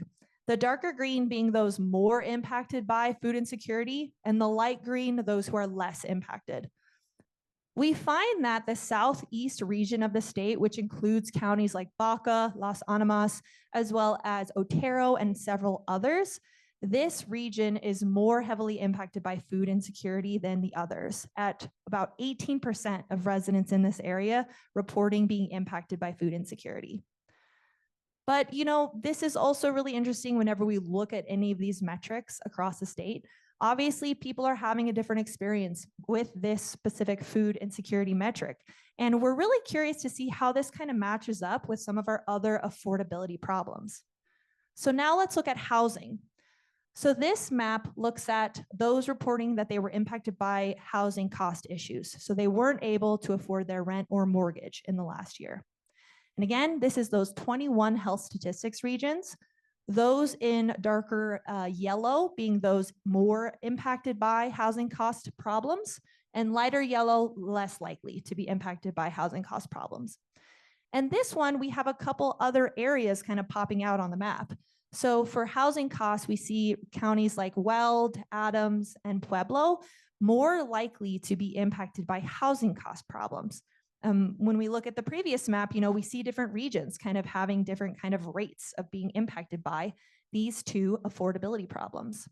The darker green being those more impacted by food insecurity, and the light green, those who are less impacted. We find that the southeast region of the state, which includes counties like Baca, Las Animas, as well as Otero and several others, this region is more heavily impacted by food insecurity than the others, at about 18% of residents in this area reporting being impacted by food insecurity. But, this is also really interesting whenever we look at any of these metrics across the state. Obviously, people are having a different experience with this specific food insecurity metric. And we're really curious to see how this kind of matches up with some of our other affordability problems. So now let's look at housing. So this map looks at those reporting that they were impacted by housing cost issues. So they weren't able to afford their rent or mortgage in the last year. And again, this is those 21 health statistics regions. Those in darker yellow being those more impacted by housing cost problems, and lighter yellow, less likely to be impacted by housing cost problems. And this one, we have a couple other areas kind of popping out on the map. So for housing costs, we see counties like Weld, Adams, and Pueblo more likely to be impacted by housing cost problems. When we look at the previous map, we see different regions kind of having different kind of rates of being impacted by these two affordability problems.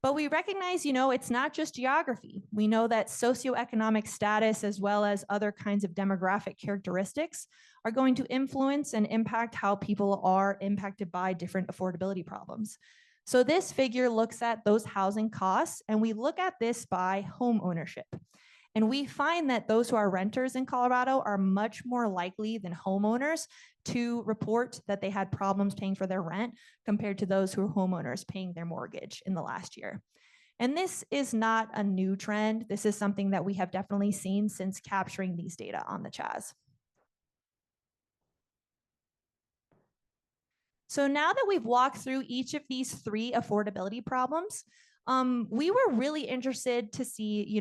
But we recognize, it's not just geography. We know that socioeconomic status as well as other kinds of demographic characteristics are going to influence and impact how people are impacted by different affordability problems. So this figure looks at those housing costs, and we look at this by home ownership. And we find that those who are renters in Colorado are much more likely than homeowners to report that they had problems paying for their rent compared to those who are homeowners paying their mortgage in the last year. And this is not a new trend. This is something that we have definitely seen since capturing these data on the CHAS. So now that we've walked through each of these three affordability problems, we were really interested to see,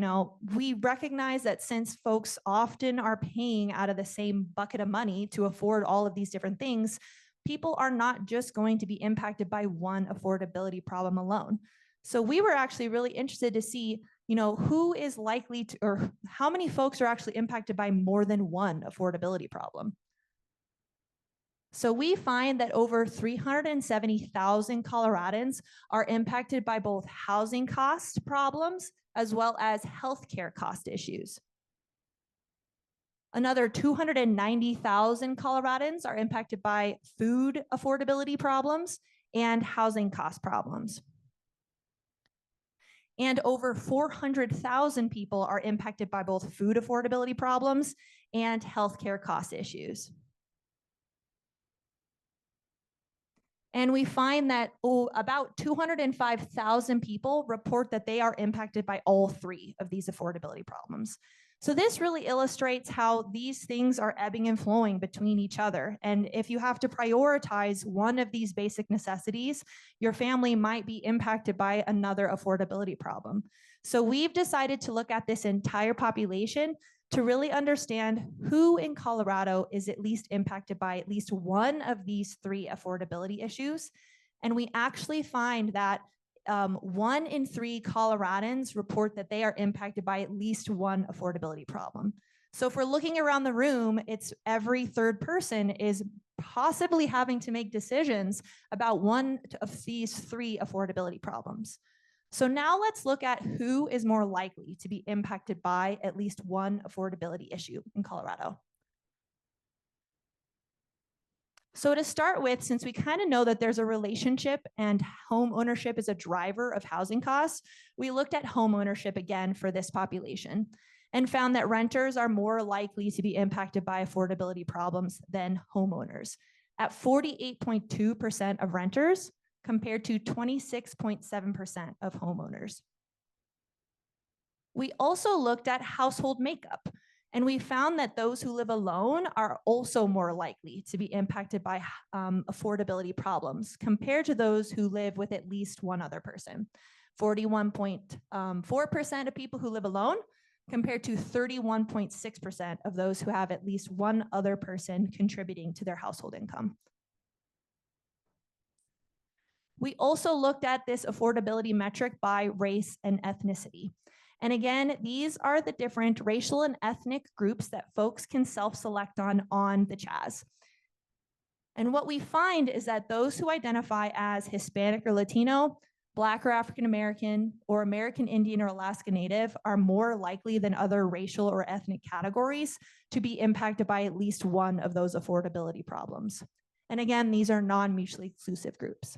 we recognize that since folks often are paying out of the same bucket of money to afford all of these different things, people are not just going to be impacted by one affordability problem alone. So we were actually really interested to see, who is likely to, or how many folks are actually impacted by more than one affordability problem. So we find that over 370,000 Coloradans are impacted by both housing cost problems as well as healthcare cost issues. Another 290,000 Coloradans are impacted by food affordability problems and housing cost problems. And over 400,000 people are impacted by both food affordability problems and healthcare cost issues. And we find that about 205,000 people report that they are impacted by all three of these affordability problems. So this really illustrates how these things are ebbing and flowing between each other. And if you have to prioritize one of these basic necessities, your family might be impacted by another affordability problem. So we've decided to look at this entire population to really understand who in Colorado is at least impacted by at least one of these three affordability issues. And we actually find that 1 in 3 Coloradans report that they are impacted by at least one affordability problem. So if we're looking around the room, it's every third person is possibly having to make decisions about one of these three affordability problems. So now let's look at who is more likely to be impacted by at least one affordability issue in Colorado. So to start with, since we kind of know that there's a relationship and home ownership is a driver of housing costs, we looked at home ownership again for this population and found that renters are more likely to be impacted by affordability problems than homeowners at 48.2% of renters compared to 26.7% of homeowners. We also looked at household makeup, and we found that those who live alone are also more likely to be impacted by affordability problems compared to those who live with at least one other person. 41.4% of people who live alone compared to 31.6% of those who have at least one other person contributing to their household income. We also looked at this affordability metric by race and ethnicity. And again, these are the different racial and ethnic groups that folks can self-select on the CHAS. And what we find is that those who identify as Hispanic or Latino Black or African American, or American Indian or Alaska Native are more likely than other racial or ethnic categories to be impacted by at least one of those affordability problems. And again, these are non-mutually exclusive groups.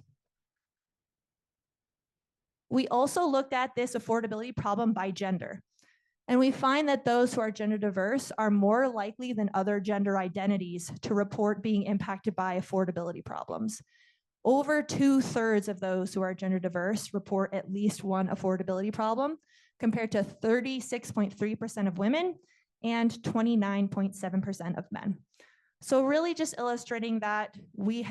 We also looked at this affordability problem by gender. And we find that those who are gender diverse are more likely than other gender identities to report being impacted by affordability problems. Over 2/3 of those who are gender diverse report at least one affordability problem, compared to 36.3% of women and 29.7% of men. So really just illustrating that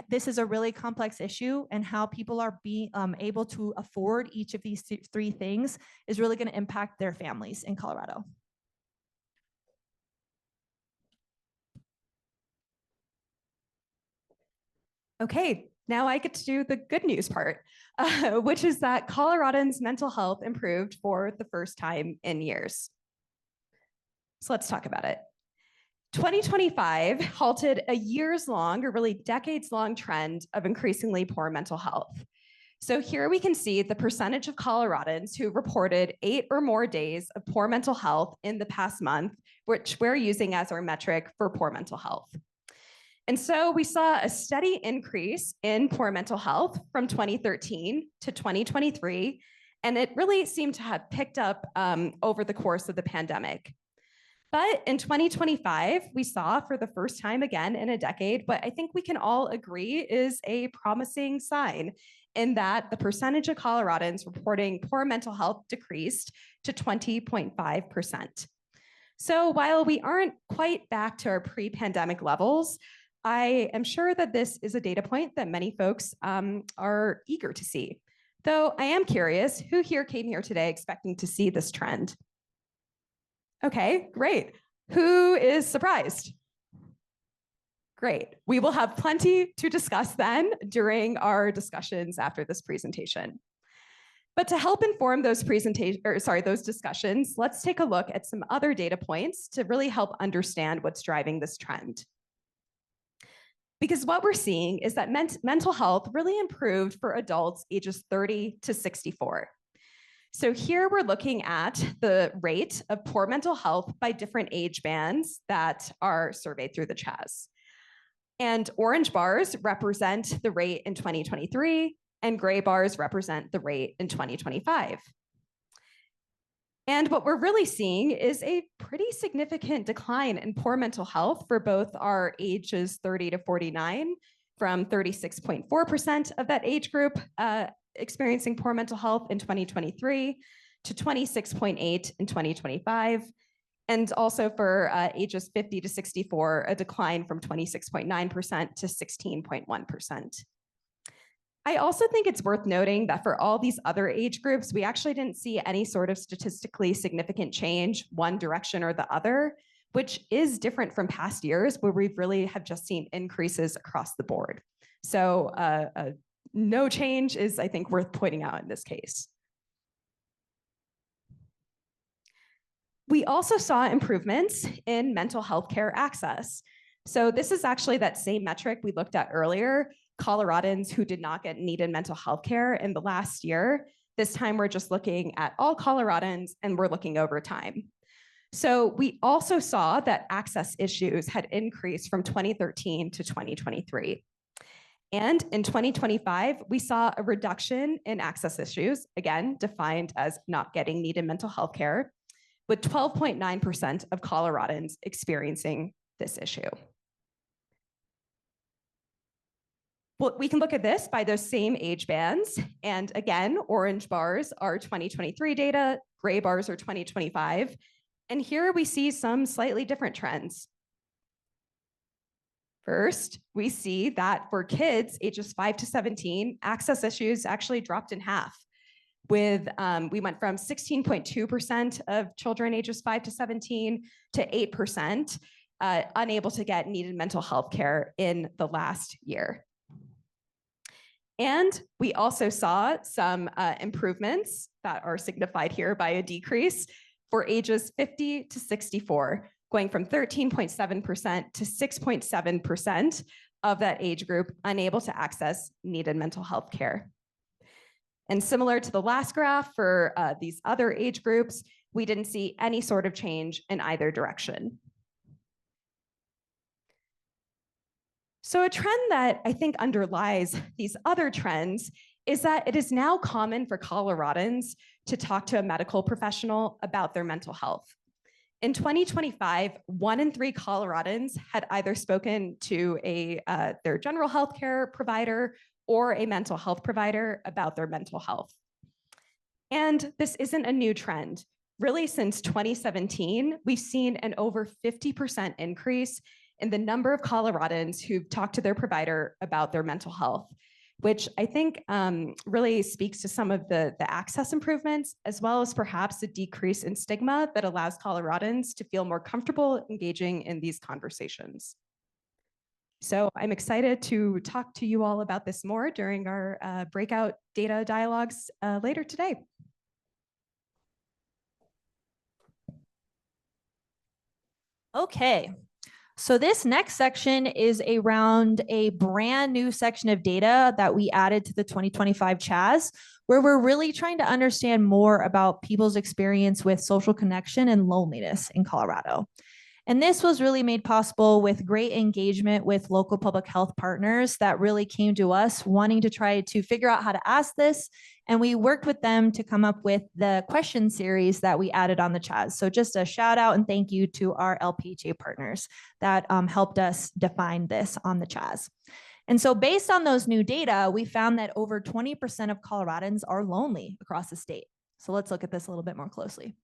this is a really complex issue, and how people are being able to afford each of these three things is really going to impact their families in Colorado. Okay, now I get to do the good news part, which is that Coloradans' mental health improved for the first time in years. So let's talk about it. 2025 halted a years-long, or really decades-long trend of increasingly poor mental health. So here we can see the percentage of Coloradans who reported 8 or more days of poor mental health in the past month, which we're using as our metric for poor mental health. And so we saw a steady increase in poor mental health from 2013 to 2023, and it really seemed to have picked up over the course of the pandemic. But in 2025, we saw for the first time again in a decade, what I think we can all agree is a promising sign, in that the percentage of Coloradans reporting poor mental health decreased to 20.5%. So while we aren't quite back to our pre-pandemic levels, I am sure that this is a data point that many folks are eager to see. Though I am curious, who here came here today expecting to see this trend? Okay, great. Who is surprised? Great. We will have plenty to discuss then during our discussions after this presentation. But to help inform those discussions, let's take a look at some other data points to really help understand what's driving this trend. Because what we're seeing is that mental health really improved for adults ages 30 to 64. So here we're looking at the rate of poor mental health by different age bands that are surveyed through the CHAS. And orange bars represent the rate in 2023, and gray bars represent the rate in 2025. And what we're really seeing is a pretty significant decline in poor mental health for both our ages 30 to 49, from 36.4% of that age group experiencing poor mental health in 2023 to 26.8% in 2025. And also for ages 50 to 64, a decline from 26.9% to 16.1%. I also think it's worth noting that for all these other age groups, we actually didn't see any sort of statistically significant change one direction or the other, which is different from past years where we really have just seen increases across the board. So no change is, I think, worth pointing out in this case. We also saw improvements in mental health care access. So this is actually that same metric we looked at earlier, Coloradans who did not get needed mental health care in the last year. This time we're just looking at all Coloradans, and we're looking over time. So we also saw that access issues had increased from 2013 to 2023. And in 2025, we saw a reduction in access issues, again, defined as not getting needed mental health care, with 12.9% of Coloradans experiencing this issue. Well, we can look at this by those same age bands. And again, orange bars are 2023 data, gray bars are 2025. And here we see some slightly different trends. First, we see that for kids ages 5 to 17, access issues actually dropped in half. We went from 16.2% of children ages 5 to 17 to 8% unable to get needed mental health care in the last year. And we also saw some improvements that are signified here by a decrease for ages 50 to 64, going from 13.7% to 6.7% of that age group unable to access needed mental health care. And similar to the last graph for these other age groups, we didn't see any sort of change in either direction. So a trend that I think underlies these other trends is that it is now common for Coloradans to talk to a medical professional about their mental health. In 2025, 1 in 3 Coloradans had either spoken to their general health care provider or a mental health provider about their mental health. And this isn't a new trend. Really, since 2017, we've seen an over 50% increase in the number of Coloradans who've talked to their provider about their mental health, which I think really speaks to some of the access improvements, as well as perhaps the decrease in stigma that allows Coloradans to feel more comfortable engaging in these conversations. So I'm excited to talk to you all about this more during our breakout data dialogues later today. Okay, so this next section is around a brand new section of data that we added to the 2025 CHAS, where we're really trying to understand more about people's experience with social connection and loneliness in Colorado. And this was really made possible with great engagement with local public health partners that really came to us wanting to try to figure out how to ask this. And we worked with them to come up with the question series that we added on the CHAS. So just a shout out and thank you to our LPHA partners that helped us define this on the CHAS. And so based on those new data, we found that over 20% of Coloradans are lonely across the state. So let's look at this a little bit more closely.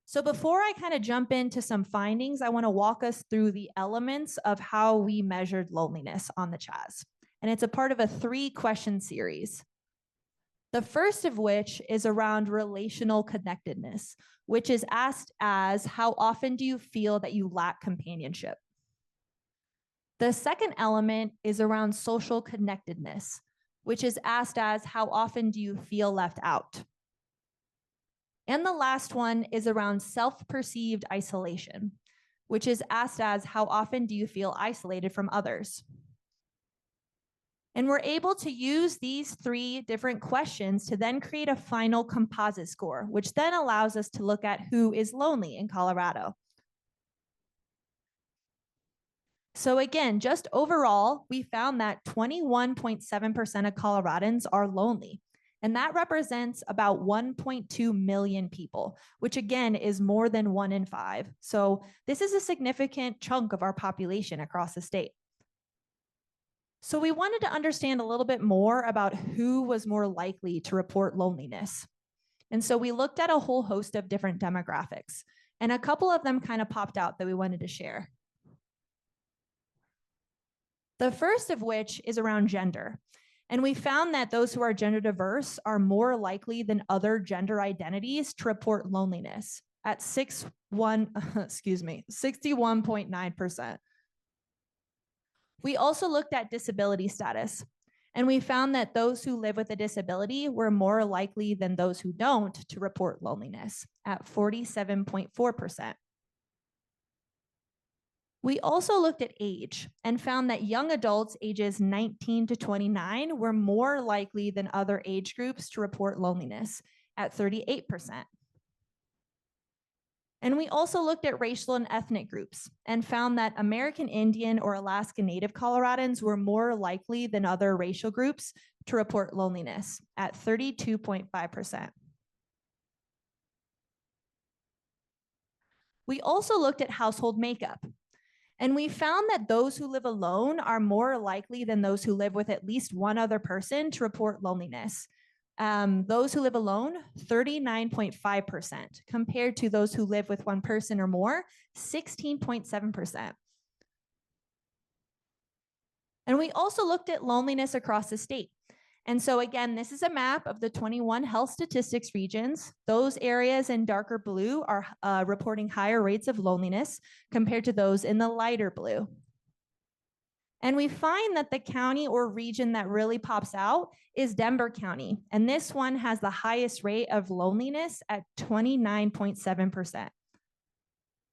So before I kind of jump into some findings, I want to walk us through the elements of how we measured loneliness on the CHAS. And it's a part of a 3-question series. The first of which is around relational connectedness, which is asked as, how often do you feel that you lack companionship? The second element is around social connectedness, which is asked as, how often do you feel left out? And the last one is around self-perceived isolation, which is asked as, how often do you feel isolated from others? And we're able to use these 3 different questions to then create a final composite score, which then allows us to look at who is lonely in Colorado. So again, just overall, we found that 21.7% of Coloradans are lonely. And that represents about 1.2 million people, which again is more than 1 in 5. So this is a significant chunk of our population across the state. So we wanted to understand a little bit more about who was more likely to report loneliness. And so we looked at a whole host of different demographics, and a couple of them kind of popped out that we wanted to share. The first of which is around gender. And we found that those who are gender diverse are more likely than other gender identities to report loneliness at 61.9%. We also looked at disability status, and we found that those who live with a disability were more likely than those who don't to report loneliness at 47.4%. We also looked at age and found that young adults ages 19 to 29 were more likely than other age groups to report loneliness at 38%. And we also looked at racial and ethnic groups and found that American Indian or Alaska Native Coloradans were more likely than other racial groups to report loneliness at 32.5%. We also looked at household makeup. And we found that those who live alone are more likely than those who live with at least one other person to report loneliness. Those who live alone, 39.5%, compared to those who live with one person or more, 16.7%. And we also looked at loneliness across the state. And so again, this is a map of the 21 health statistics regions. Those areas in darker blue are reporting higher rates of loneliness compared to those in the lighter blue. And we find that the county or region that really pops out is Denver County. And this one has the highest rate of loneliness at 29.7%.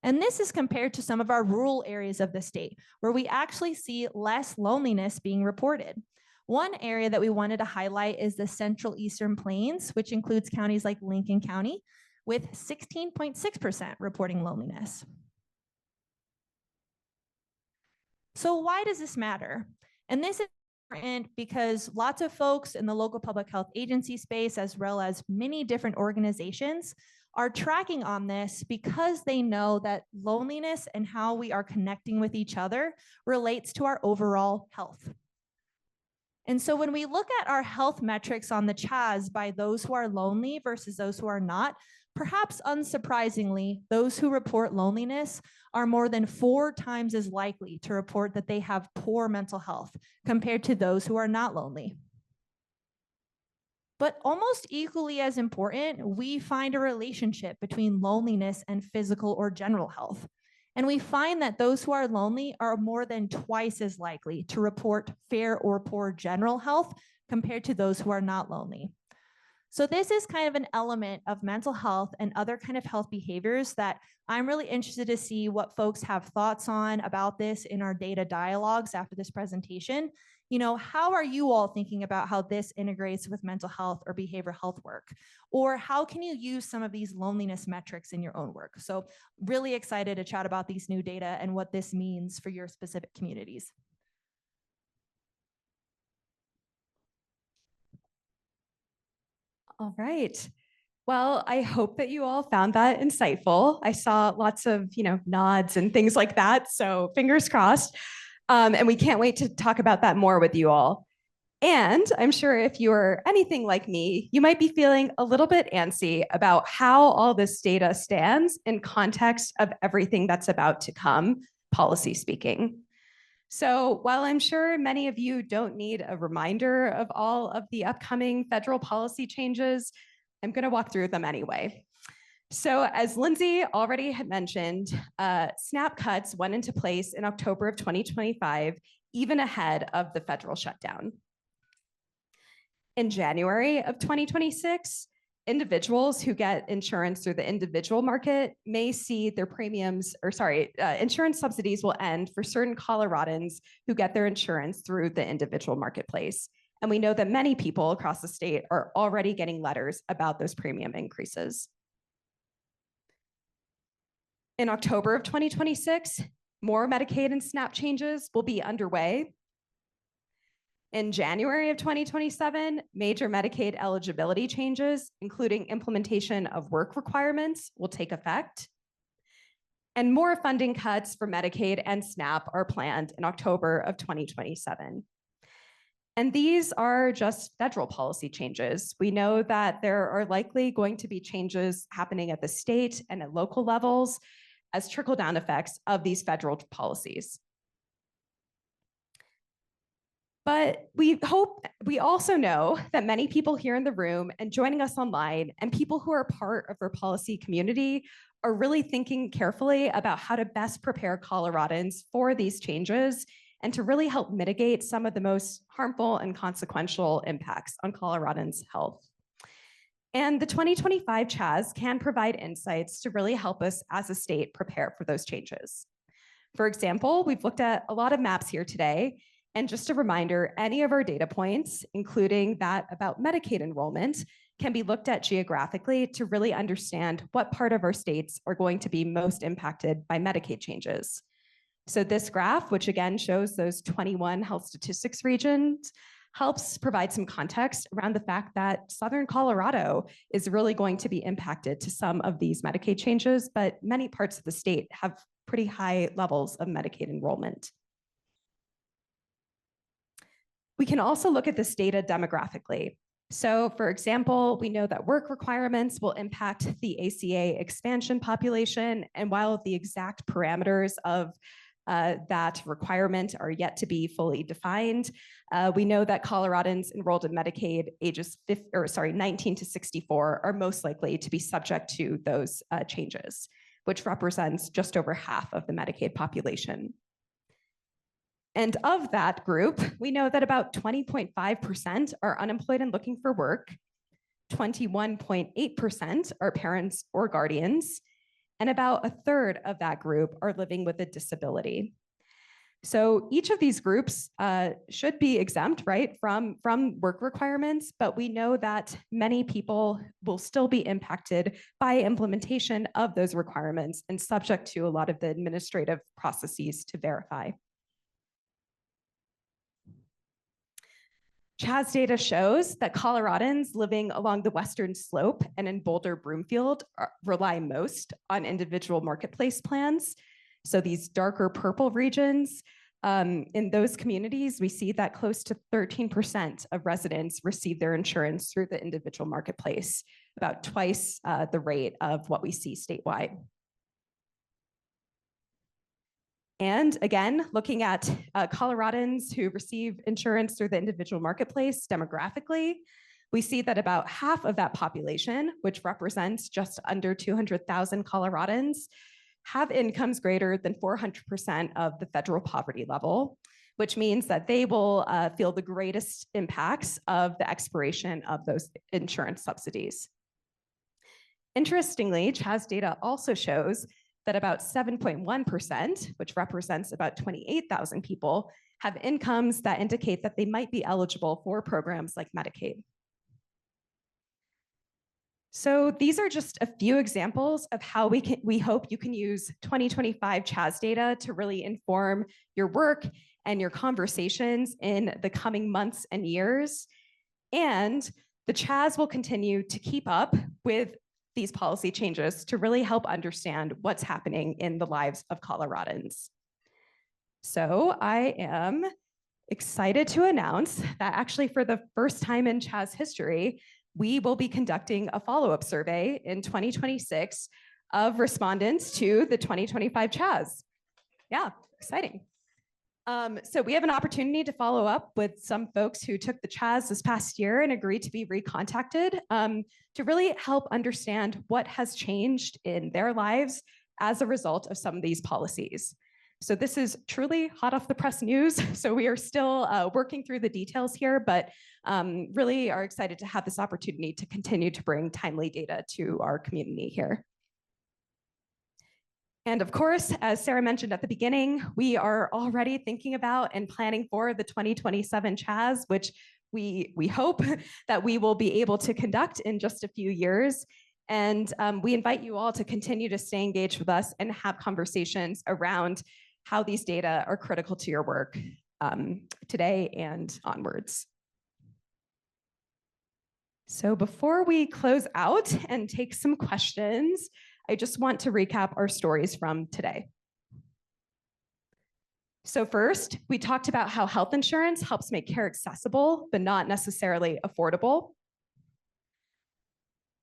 And this is compared to some of our rural areas of the state, where we actually see less loneliness being reported. One area that we wanted to highlight is the Central Eastern Plains, which includes counties like Lincoln County, with 16.6% reporting loneliness. So why does this matter? And this is important because lots of folks in the local public health agency space, as well as many different organizations, are tracking on this because they know that loneliness and how we are connecting with each other relates to our overall health. And so when we look at our health metrics on the CHAS by those who are lonely versus those who are not, perhaps unsurprisingly, those who report loneliness are more than 4 times as likely to report that they have poor mental health compared to those who are not lonely. But almost equally as important, we find a relationship between loneliness and physical or general health. And we find that those who are lonely are more than twice as likely to report fair or poor general health compared to those who are not lonely. So this is kind of an element of mental health and other kind of health behaviors that I'm really interested to see what folks have thoughts on about this in our data dialogues after this presentation. You know, how are you all thinking about how this integrates with mental health or behavioral health work? Or how can you use some of these loneliness metrics in your own work? So really excited to chat about these new data and what this means for your specific communities. All right. Well, I hope that you all found that insightful. I saw lots of, nods and things like that. So fingers crossed. And we can't wait to talk about that more with you all. And I'm sure if you're anything like me, you might be feeling a little bit antsy about how all this data stands in context of everything that's about to come, policy speaking. So while I'm sure many of you don't need a reminder of all of the upcoming federal policy changes, I'm going to walk through them anyway. So as Lindsay already had mentioned, SNAP cuts went into place in October of 2025, even ahead of the federal shutdown. In January of 2026, individuals who get insurance through the individual market may see their insurance subsidies will end for certain Coloradans who get their insurance through the individual marketplace. And we know that many people across the state are already getting letters about those premium increases. In October of 2026, more Medicaid and SNAP changes will be underway. In January of 2027, major Medicaid eligibility changes, including implementation of work requirements, will take effect. And more funding cuts for Medicaid and SNAP are planned in October of 2027. And these are just federal policy changes. We know that there are likely going to be changes happening at the state and at local levels as trickle-down effects of these federal policies. But we also know that many people here in the room and joining us online and people who are part of our policy community are really thinking carefully about how to best prepare Coloradans for these changes and to really help mitigate some of the most harmful and consequential impacts on Coloradans' health. And the 2025 CHAS can provide insights to really help us as a state prepare for those changes. For example, we've looked at a lot of maps here today. And just a reminder, any of our data points, including that about Medicaid enrollment, can be looked at geographically to really understand what part of our states are going to be most impacted by Medicaid changes. So this graph, which again shows those 21 health statistics regions, helps provide some context around the fact that Southern Colorado is really going to be impacted to some of these Medicaid changes, but many parts of the state have pretty high levels of Medicaid enrollment. We can also look at this data demographically. So for example, we know that work requirements will impact the ACA expansion population, and while the exact parameters of that requirement are yet to be fully defined, we know that Coloradans enrolled in Medicaid ages 19 to 64 are most likely to be subject to those changes, which represents just over half of the Medicaid population. And of that group, we know that about 20.5% are unemployed and looking for work, 21.8% are parents or guardians, and about a third of that group are living with a disability. So each of these groups should be exempt, right, from work requirements, but we know that many people will still be impacted by implementation of those requirements and subject to a lot of the administrative processes to verify. CHAS data shows that Coloradans living along the Western Slope and in Boulder Broomfield rely most on individual marketplace plans. So these darker purple regions, in those communities, we see that close to 13% of residents receive their insurance through the individual marketplace, about twice the rate of what we see statewide. And again, looking at Coloradans who receive insurance through the individual marketplace demographically, we see that about half of that population, which represents just under 200,000 Coloradans, have incomes greater than 400% of the federal poverty level, which means that they will feel the greatest impacts of the expiration of those insurance subsidies. Interestingly, CHAS data also shows that about 7.1%, which represents about 28,000 people, have incomes that indicate that they might be eligible for programs like Medicaid. So these are just a few examples of how we hope you can use 2025 CHAS data to really inform your work and your conversations in the coming months and years. And the CHAS will continue to keep up with these policy changes to really help understand what's happening in the lives of Coloradans. So I am excited to announce that actually for the first time in CHAS history, we will be conducting a follow-up survey in 2026 of respondents to the 2025 CHAS. Yeah, exciting. So we have an opportunity to follow up with some folks who took the CHAS this past year and agreed to be recontacted to really help understand what has changed in their lives as a result of some of these policies. So this is truly hot off the press news. So we are still working through the details here, but really are excited to have this opportunity to continue to bring timely data to our community here. And of course, as Sarah mentioned at the beginning, we are already thinking about and planning for the 2027 CHAS, which we hope that we will be able to conduct in just a few years. And we invite you all to continue to stay engaged with us and have conversations around how these data are critical to your work today and onwards. So before we close out and take some questions, I just want to recap our stories from today. So first, we talked about how health insurance helps make care accessible, but not necessarily affordable.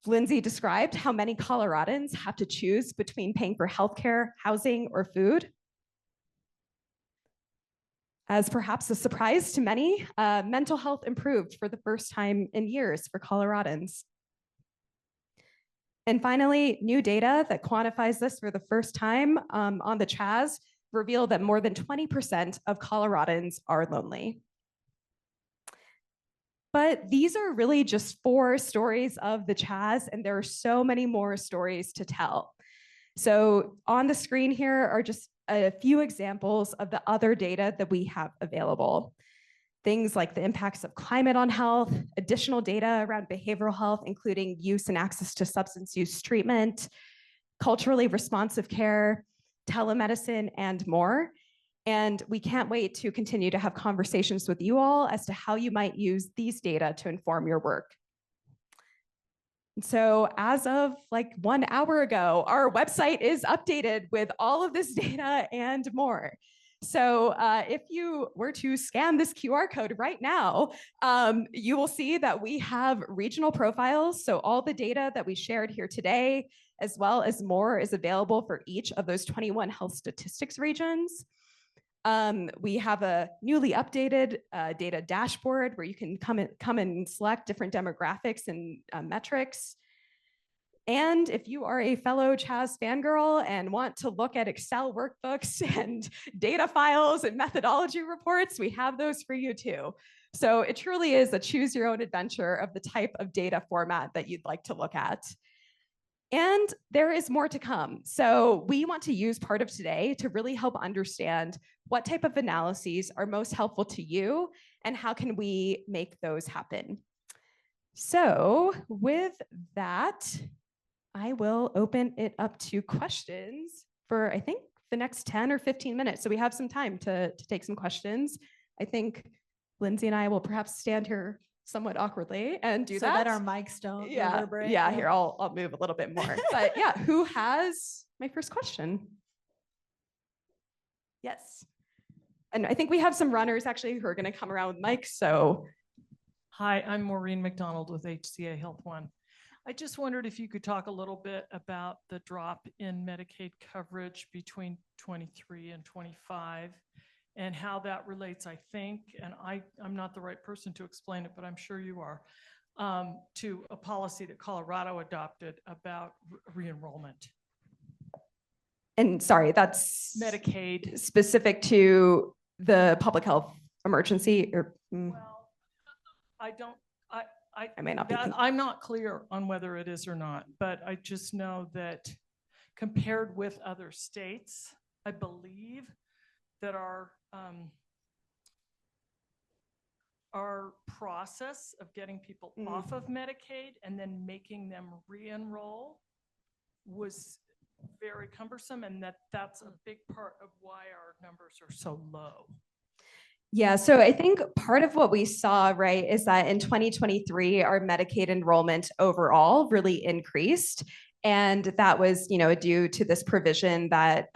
Lindsay described how many Coloradans have to choose between paying for healthcare, housing, or food. As perhaps a surprise to many, mental health improved for the first time in years for Coloradans. And finally, new data that quantifies this for the first time on the CHAS reveal that more than 20% of Coloradans are lonely. But these are really just 4 stories of the CHAS, and there are so many more stories to tell. So on the screen here are just a few examples of the other data that we have available. Things like the impacts of climate on health, additional data around behavioral health, including use and access to substance use treatment, culturally responsive care, telemedicine, and more. And we can't wait to continue to have conversations with you all as to how you might use these data to inform your work. So as of like 1 hour ago, our website is updated with all of this data and more. So if you were to scan this QR code right now, you will see that we have regional profiles. So all the data that we shared here today, as well as more, is available for each of those 21 health statistics regions. We have a newly updated data dashboard where you can come and select different demographics and metrics. And if you are a fellow CHAS fangirl and want to look at Excel workbooks and data files and methodology reports, we have those for you too. So it truly is a choose your own adventure of the type of data format that you'd like to look at. And there is more to come. So we want to use part of today to really help understand what type of analyses are most helpful to you and how can we make those happen. So with that, I will open it up to questions for, I think, the next 10 or 15 minutes. So we have some time to take some questions. I think Lindsay and I will perhaps stand here somewhat awkwardly and do so that. that our mics don't Yeah, reverberate. yeah, here, I'll move a little bit more. But yeah, who has my first question? Yes. And I think we have some runners actually who are going to come around with mics. So Hi, I'm Maureen McDonald with HCA Health One. I just wondered if you could talk a little bit about the drop in Medicaid coverage between 23 and 25 and how that relates, I think, and I'm not the right person to explain it, but I'm sure you are, to a policy that Colorado adopted about re-enrollment. and sorry, that's Medicaid. specific to the public health emergency or Well, I don't, I may not be. I'm not clear on whether it is or not, but I just know that compared with other states, I believe that our process of getting people off of Medicaid and then making them re-enroll was very cumbersome, and that's a big part of why our numbers are so low. Yeah, so I think part of what we saw, right, is that in 2023, our Medicaid enrollment overall really increased. And that was, due to this provision that,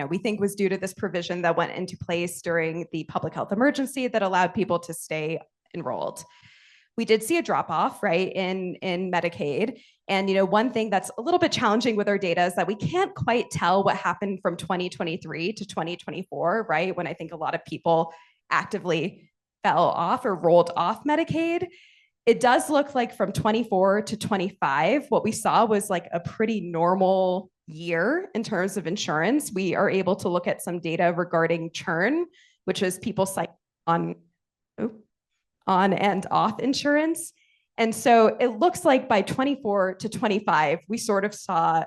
we think was due to this provision that went into place during the public health emergency that allowed people to stay enrolled. We did see a drop off, right, in Medicaid. And, one thing that's a little bit challenging with our data is that we can't quite tell what happened from 2023 to 2024, right, when I think a lot of people actively fell off or rolled off Medicaid. It does look like from 24 to 25, what we saw was like a pretty normal year in terms of insurance. We are able to look at some data regarding churn, which is people on and off insurance. And so it looks like by 24 to 25, we sort of saw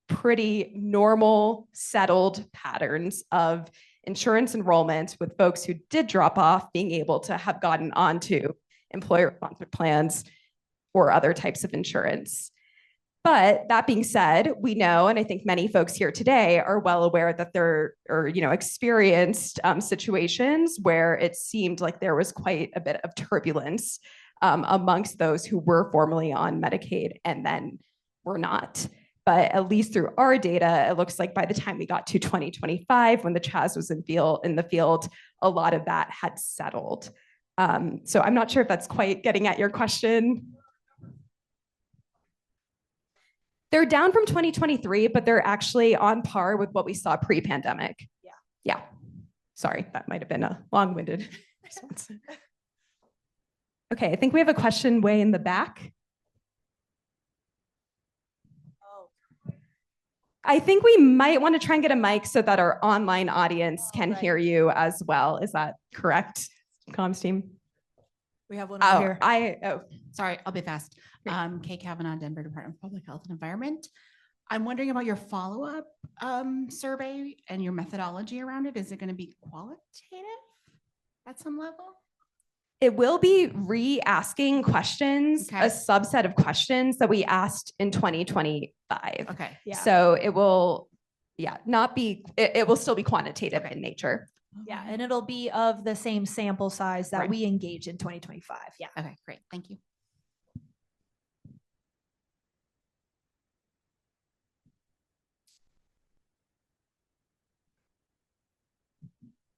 pretty normal, settled patterns of insurance enrollment with folks who did drop off being able to have gotten onto employer-sponsored plans or other types of insurance. But that being said, we know, and I think many folks here today are well aware that there are, experienced situations where it seemed like there was quite a bit of turbulence amongst those who were formerly on Medicaid and then were not. But at least through our data, it looks like by the time we got to 2025, when the CHAS was in the field, a lot of that had settled. So I'm not sure if that's quite getting at your question. They're down from 2023, but they're actually on par with what we saw pre-pandemic. Yeah. Sorry, that might have been a long-winded response. Okay, I think we have a question way in the back. I think we might want to try and get a mic so that our online audience can hear you as well. Is that correct, comms team? We have one over here. Sorry, I'll be fast. Kay Kavanaugh, Denver Department of Public Health and Environment. I'm wondering about your follow-up survey and your methodology around it. Is it going to be qualitative at some level? It will be re-asking questions, Okay. a subset of questions that we asked in 2025. Okay. Yeah. So it will, not be, it will still be quantitative in nature. Yeah, and it'll be of the same sample size that Right. we engage in 2025. Yeah. Okay, great. Thank you.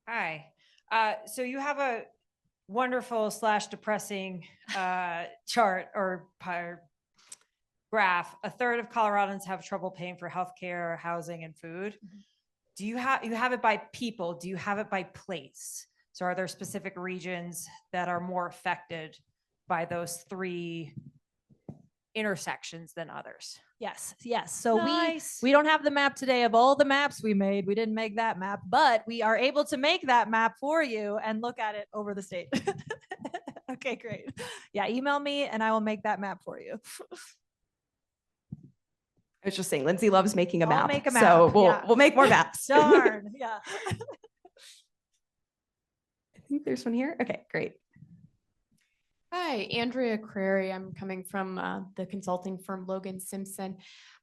Hi. So you have a wonderful / depressing chart or graph. A third of Coloradans have trouble paying for healthcare, housing, and food. Do you have it by people? Do you have it by place? So are there specific regions that are more affected by those three intersections than others? Yes. So Nice. we don't have the map today of all the maps we made. We didn't make that map, but we are able to make that map for you and look at it over the state. Okay, great. Yeah, email me and I will make that map for you. I was just saying, Lindsay loves making a I'll map. make a So map, we'll yeah. we'll make more maps. Darn, yeah. I think there's one here. Okay, great. Hi, Andrea Crary. I'm coming from the consulting firm Logan Simpson.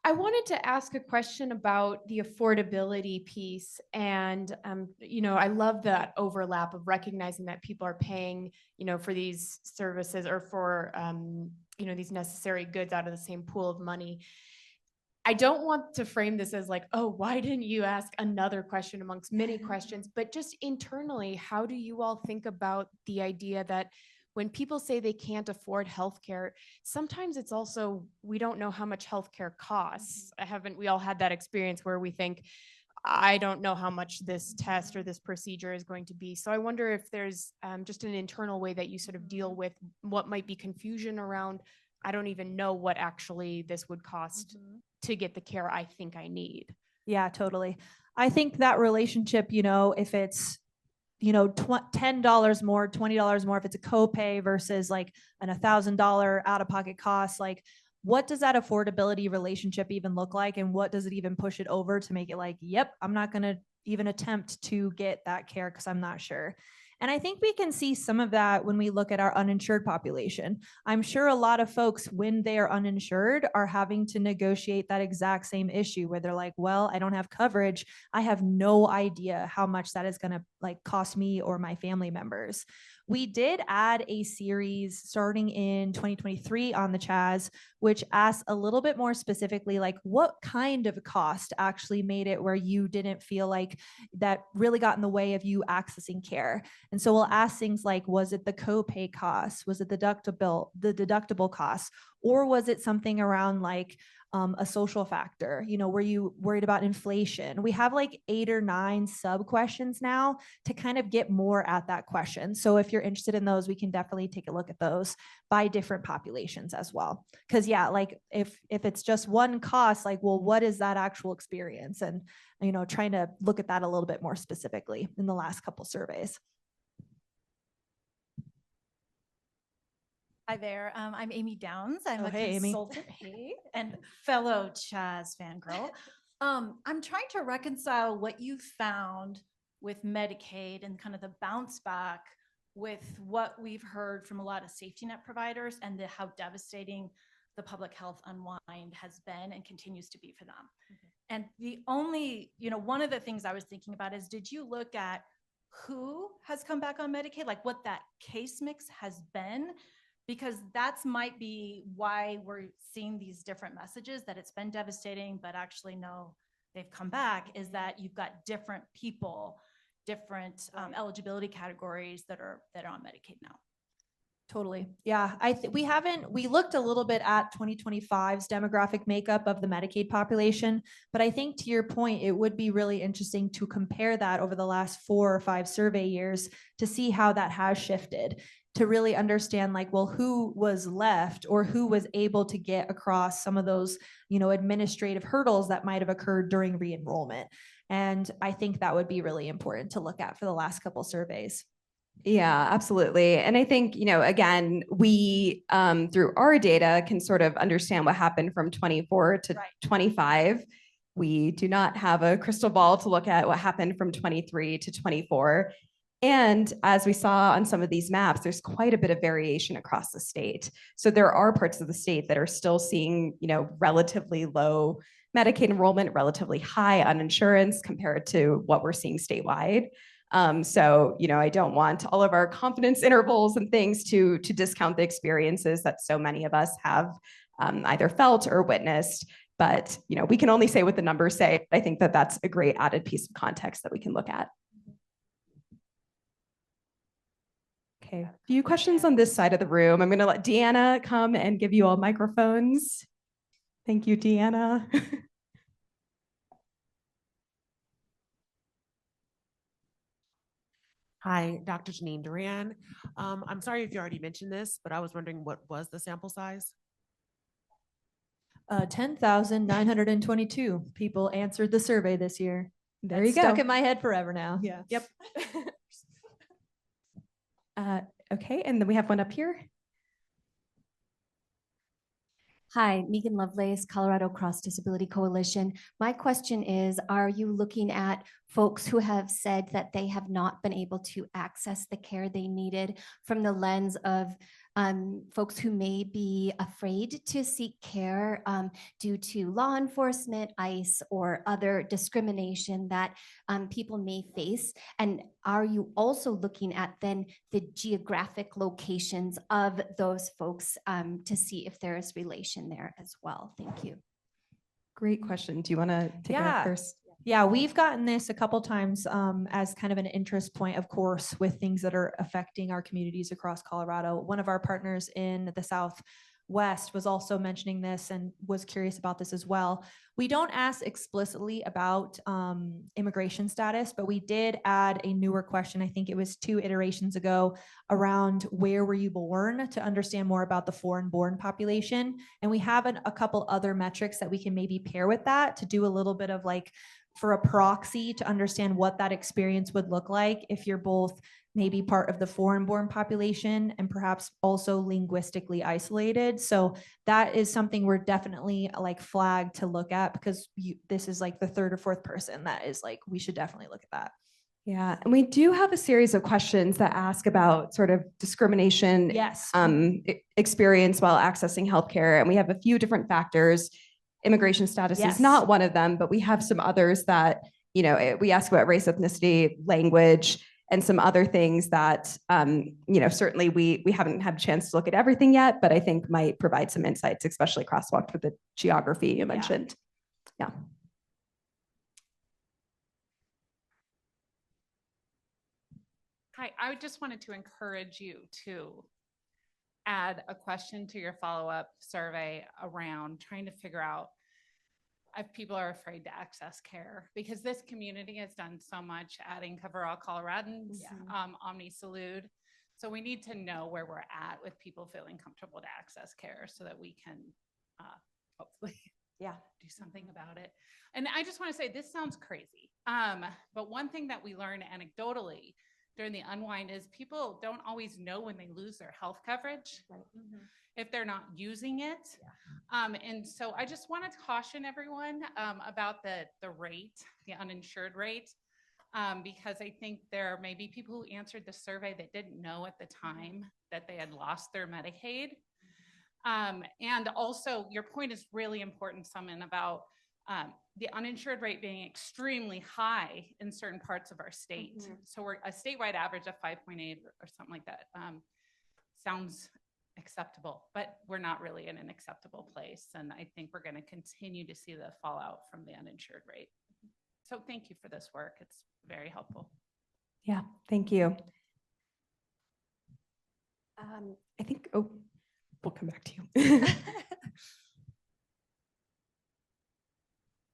I wanted to ask a question about the affordability piece. And, I love that overlap of recognizing that people are paying, for these services or for, these necessary goods out of the same pool of money. I don't want to frame this as like, oh, why didn't you ask another question amongst many questions? But just internally, how do you all think about the idea that when people say they can't afford healthcare, sometimes it's also, we don't know how much healthcare costs. We all had that experience where we think, I don't know how much this test or this procedure is going to be. So I wonder if there's just an internal way that you sort of deal with what might be confusion around, I don't even know what actually this would cost to get the care I think I need. Yeah, totally. I think that relationship, if it's, $10 more, $20 more, if it's a copay versus like an $1,000 out-of-pocket cost, like what does that affordability relationship even look like? And what does it even push it over to make it like, yep, I'm not going to even attempt to get that care because I'm not sure. And I think we can see some of that when we look at our uninsured population. I'm sure a lot of folks, when they are uninsured, are having to negotiate that exact same issue where they're like, well, I don't have coverage. I have no idea how much that is going to cost me or my family members. We did add a series starting in 2023 on the CHAS, which asks a little bit more specifically, like what kind of cost actually made it where you didn't feel like that really got in the way of you accessing care. And so we'll ask things like, was it the copay cost? Was it the deductible costs? Or was it something around like a social factor? Were you worried about inflation? We have like 8 or 9 sub questions now to kind of get more at that question. So if you're interested in those, we can definitely take a look at those by different populations as well. Because yeah, like if it's just one cost, like, well, what is that actual experience? And, trying to look at that a little bit more specifically in the last couple surveys. Hi there. I'm Amy Downs. I'm a hey, Amy. consultant, and fellow CHAS fangirl. I'm trying to reconcile what you found with Medicaid and kind of the bounce back with what we've heard from a lot of safety net providers and how devastating the public health unwind has been and continues to be for them. And the only, one of the things I was thinking about is, did you look at who has come back on Medicaid, like what that case mix has been? Because that's might be why we're seeing these different messages that it's been devastating, but actually no, they've come back, is that you've got different people, different eligibility categories that are on Medicaid now. Totally. Yeah. We looked a little bit at 2025's demographic makeup of the Medicaid population, but I think to your point, it would be really interesting to compare that over the last 4 or 5 survey years to see how that has shifted, to really understand like, well, who was left or who was able to get across some of those, administrative hurdles that might have occurred during re-enrollment. And I think that would be really important to look at for the last couple surveys. Yeah, absolutely. And I think, again, we, through our data, can sort of understand what happened from 24 to 25. We do not have a crystal ball to look at what happened from 23 to 24. And as we saw on some of these maps, there's quite a bit of variation across the state. So there are parts of the state that are still seeing, relatively low Medicaid enrollment, relatively high uninsurance compared to what we're seeing statewide. So, I don't want all of our confidence intervals and things to discount the experiences that so many of us have either felt or witnessed. But, we can only say what the numbers say. I think that that's a great added piece of context that we can look at. Okay, a few questions on this side of the room. I'm going to let Deanna come and give you all microphones. Thank you, Deanna. Hi, Dr. Janine Duran. I'm sorry if you already mentioned this, but I was wondering what was the sample size? 10,922 people answered the survey this year. There you go. Stuck in my head forever now. Yeah. Yep. Okay, and then we have one up here. Hi, Megan Lovelace, Colorado Cross Disability Coalition. My question is, are you looking at folks who have said that they have not been able to access the care they needed from the lens of folks who may be afraid to seek care due to law enforcement, ICE, or other discrimination that people may face? And are you also looking at then the geographic locations of those folks to see if there is relation there as well? Thank you. Great question. Do you want to take Yeah. it first? Yeah, we've gotten this a couple times as kind of an interest point, of course, with things that are affecting our communities across Colorado. One of our partners in the Southwest was also mentioning this and was curious about this as well. We don't ask explicitly about immigration status, but we did add a newer question. I think it was 2 iterations ago around where were you born, to understand more about the foreign born population. And we have a couple other metrics that we can maybe pair with that to do a little bit of like, for a proxy to understand what that experience would look like if you're both maybe part of the foreign born population and perhaps also linguistically isolated. So that is something we're definitely like flagged to look at, because this is like the 3rd or 4th person that is like, we should definitely look at that. Yeah, and we do have a series of questions that ask about sort of discrimination Yes. experience while accessing healthcare. And we have a few different factors. Immigration status Yes. is not one of them, but we have some others that, we ask about race, ethnicity, language, and some other things that, certainly we haven't had a chance to look at everything yet, but I think might provide some insights, especially crosswalked with the geography you mentioned. Yeah. Hi, I just wanted to encourage you to add a question to your follow-up survey around trying to figure out if people are afraid to access care, because this community has done so much adding Cover All Coloradans, Omni Salute. So we need to know where we're at with people feeling comfortable to access care so that we can hopefully do something about it. And I just want to say, this sounds crazy, but one thing that we learn anecdotally during the unwind is people don't always know when they lose their health coverage if they're not using it. And so I just want to caution everyone about the rate, the uninsured rate, because I think there may be people who answered the survey that didn't know at the time that they had lost their Medicaid. And also your point is really important, Summon, about the uninsured rate being extremely high in certain parts of our state. So we're a statewide average of 5.8 or something like that. Sounds acceptable, but we're not really in an acceptable place. And I think we're going to continue to see the fallout from the uninsured rate. So thank you for this work. It's very helpful. Yeah, thank you. I think, we'll come back to you.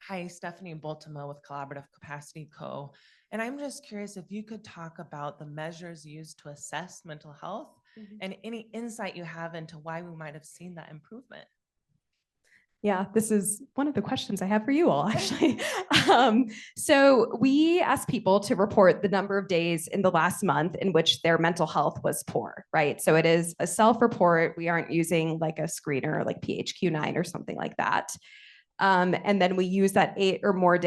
Hi, Stephanie Boltema with Collaborative Capacity Co. And I'm just curious if you could talk about the measures used to assess mental health and any insight you have into why we might have seen that improvement. Yeah, this is one of the questions I have for you all, actually. So we asked people to report the number of days in the last month in which their mental health was poor, right? So it is a self-report. We aren't using like a screener like PHQ-9 or something like that. And then we use that 8 or more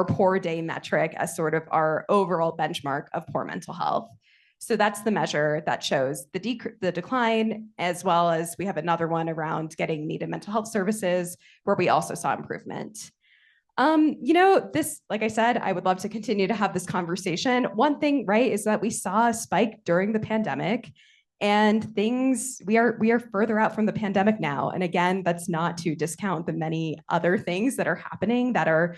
poor day metric as sort of our overall benchmark of poor mental health. So that's the measure that shows the decline, as well as we have another one around getting needed mental health services where we also saw improvement. This, like I said, I would love to continue to have this conversation. One thing, right, is that we saw a spike during the pandemic, and we are further out from the pandemic now. And again, that's not to discount the many other things that are happening that are,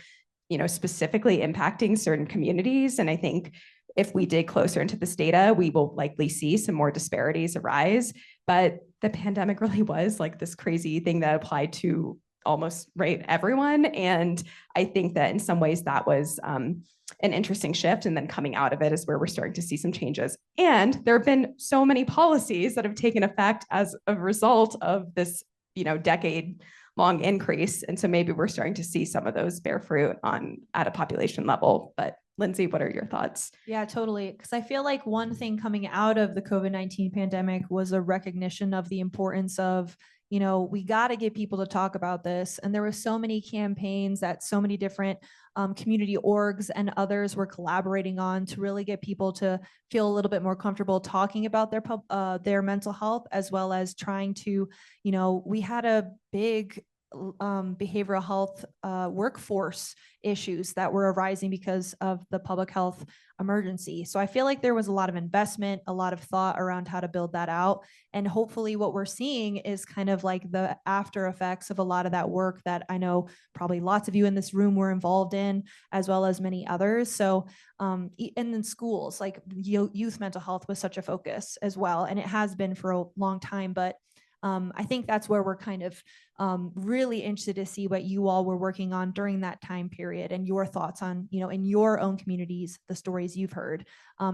specifically impacting certain communities. And I think if we dig closer into this data, we will likely see some more disparities arise. But the pandemic really was like this crazy thing that applied to almost everyone. And I think that in some ways that was an interesting shift. And then coming out of it is where we're starting to see some changes. And there have been so many policies that have taken effect as a result of this, decade-long increase. And so maybe we're starting to see some of those bear fruit at a population level. But Lindsay, what are your thoughts? Yeah, totally. Because I feel like one thing coming out of the COVID-19 pandemic was a recognition of the importance of we got to get people to talk about this. And there were so many campaigns that so many different community orgs and others were collaborating on to really get people to feel a little bit more comfortable talking about their mental health, as well as trying to, we had a big behavioral health workforce issues that were arising because of the public health emergency. So I feel like there was a lot of investment, a lot of thought around how to build that out. And hopefully what we're seeing is kind of like the after effects of a lot of that work that I know probably lots of you in this room were involved in, as well as many others. So, and in schools, like youth mental health was such a focus as well. And it has been for a long time, but I think that's where we're kind of really interested to see what you all were working on during that time period and your thoughts on, in your own communities, the stories you've heard,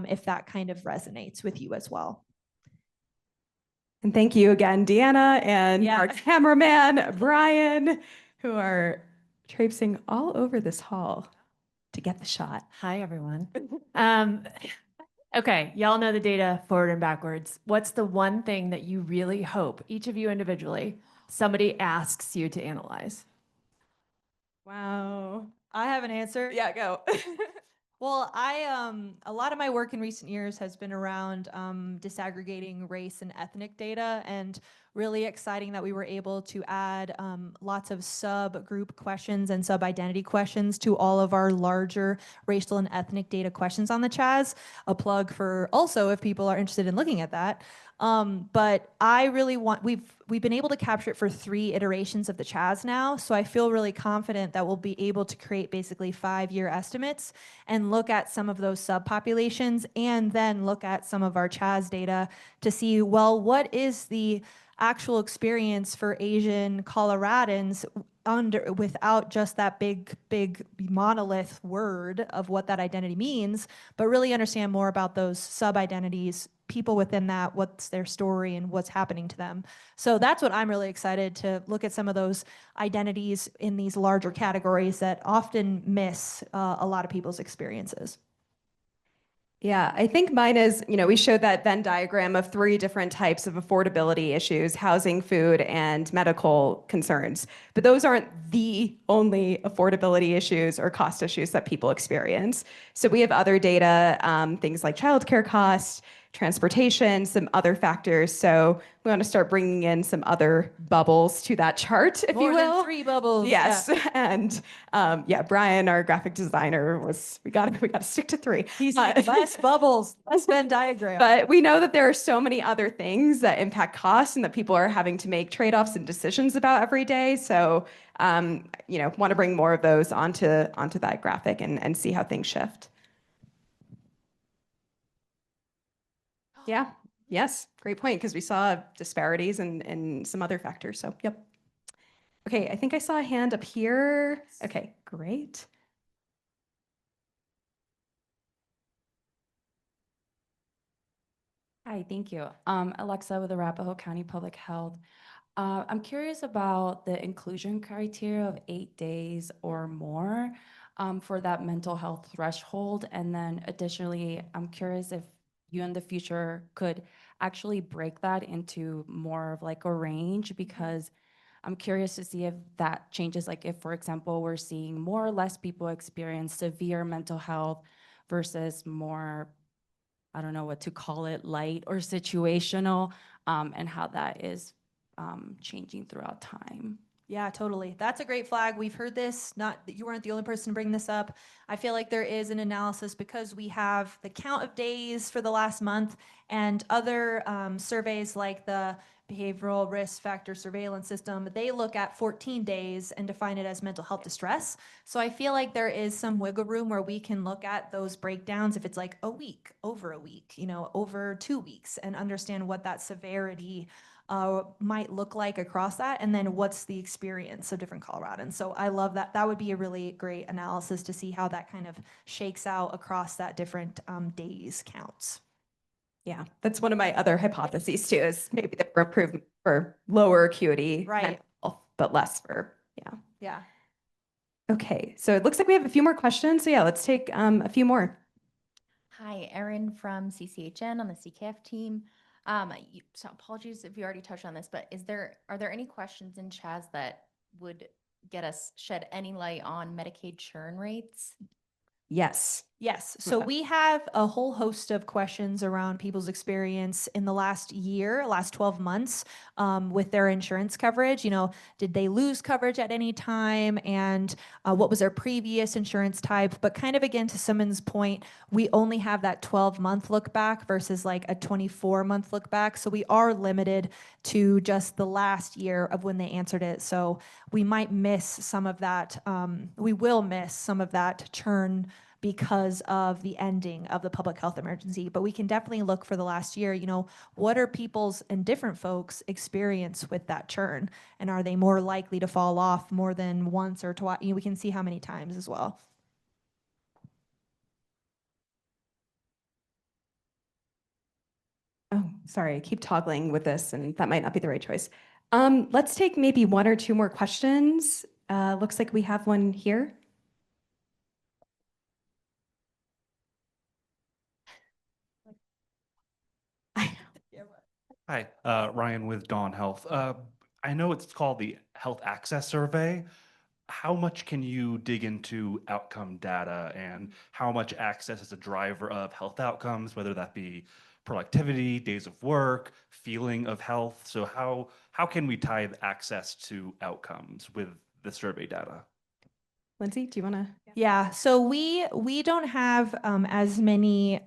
if that kind of resonates with you as well. And thank you again, Deanna, and our cameraman, Brian, who are traipsing all over this hall to get the shot. Hi, everyone. Okay, y'all know the data forward and backwards. What's the one thing that you really hope, each of you individually, somebody asks you to analyze? Wow. I have an answer. Yeah, go. Well, a lot of my work in recent years has been around disaggregating race and ethnic data, and really exciting that we were able to add lots of subgroup questions and sub-identity questions to all of our larger racial and ethnic data questions on the CHAS. A plug for also if people are interested in looking at that. But I really want, we've been able to capture it for 3 iterations of the CHAS now. So I feel really confident that we'll be able to create basically 5-year estimates and look at some of those subpopulations, and then look at some of our CHAS data to see, well, what is the actual experience for Asian Coloradans without just that big monolith word of what that identity means, but really understand more about those sub-identities, people within that, what's their story and what's happening to them. So that's what I'm really excited to look at, some of those identities in these larger categories that often miss a lot of people's experiences. Yeah, I think mine is, we showed that Venn diagram of 3 different types of affordability issues: housing, food, and medical concerns. But those aren't the only affordability issues or cost issues that people experience. So we have other data, things like childcare costs, transportation, some other factors. So we want to start bringing in some other bubbles to that chart, if More you will. than 3 bubbles. Yes, Yeah. and Brian, our graphic designer, we got to stick to 3. He's like, less bubbles, less Venn diagram. But we know that there are so many other things that impact costs and that people are having to make trade-offs and decisions about every day. So, want to bring more of those onto that graphic and see how things shift. Yeah. Yes. Great point. Because we saw disparities and some other factors. So, yep. Okay. I think I saw a hand up here. Okay. Great. Hi, thank you. Alexa with Arapahoe County Public Health. I'm curious about the inclusion criteria of 8 days or more for that mental health threshold. And then additionally, I'm curious if you in the future could actually break that into more of like a range, because I'm curious to see if that changes, like if, for example, we're seeing more or less people experience severe mental health versus more, I don't know what to call it, light or situational, and how that is changing throughout time. Yeah, totally. That's a great flag. We've heard this, not that you weren't the only person to bring this up. I feel like there is an analysis because we have the count of days for the last month and other surveys like the Behavioral Risk Factor Surveillance System. They look at 14 days and define it as mental health distress. So I feel like there is some wiggle room where we can look at those breakdowns if it's like a week, over 2 weeks, and understand what that severity might look like across that, and then what's the experience of different Coloradans. So I love that. That would be a really great analysis to see how that kind of shakes out across that different days counts. Yeah, that's one of my other hypotheses too, is maybe that we're improving for lower acuity, Right, mental health, but less for, yeah. Okay, so it looks like we have a few more questions. So yeah, let's take a few more. Hi, Erin from CCHN on the CKF team. So apologies if you already touched on this, but are there any questions in CHAS that would get us shed any light on Medicaid churn rates? Yes. Yes. So we have a whole host of questions around people's experience in the last year, last 12 months with their insurance coverage. You know, did they lose coverage at any time? And what was their previous insurance type? But kind of again, to Simon's point, we only have that 12-month look back versus like a 24-month look back. So we are limited to just the last year of when they answered it. So we might miss some of that. We will miss some of that churn because of the ending of the public health emergency. But we can definitely look for the last year, you know, what are people's and different folks' experience with that churn? And are they more likely to fall off more than once or twice? You know, we can see how many times as well. Oh, sorry, I keep toggling with this and that might not be the right choice. Let's take maybe one or two more questions. Looks like we have one here. Hi, Ryan with Dawn Health. I know it's called the Health Access Survey. How much can you dig into outcome data and how much access is a driver of health outcomes, whether that be productivity, days of work, feeling of health? So how can we tie the access to outcomes with the survey data? Lindsay, do you want to? Yeah, so we don't have as many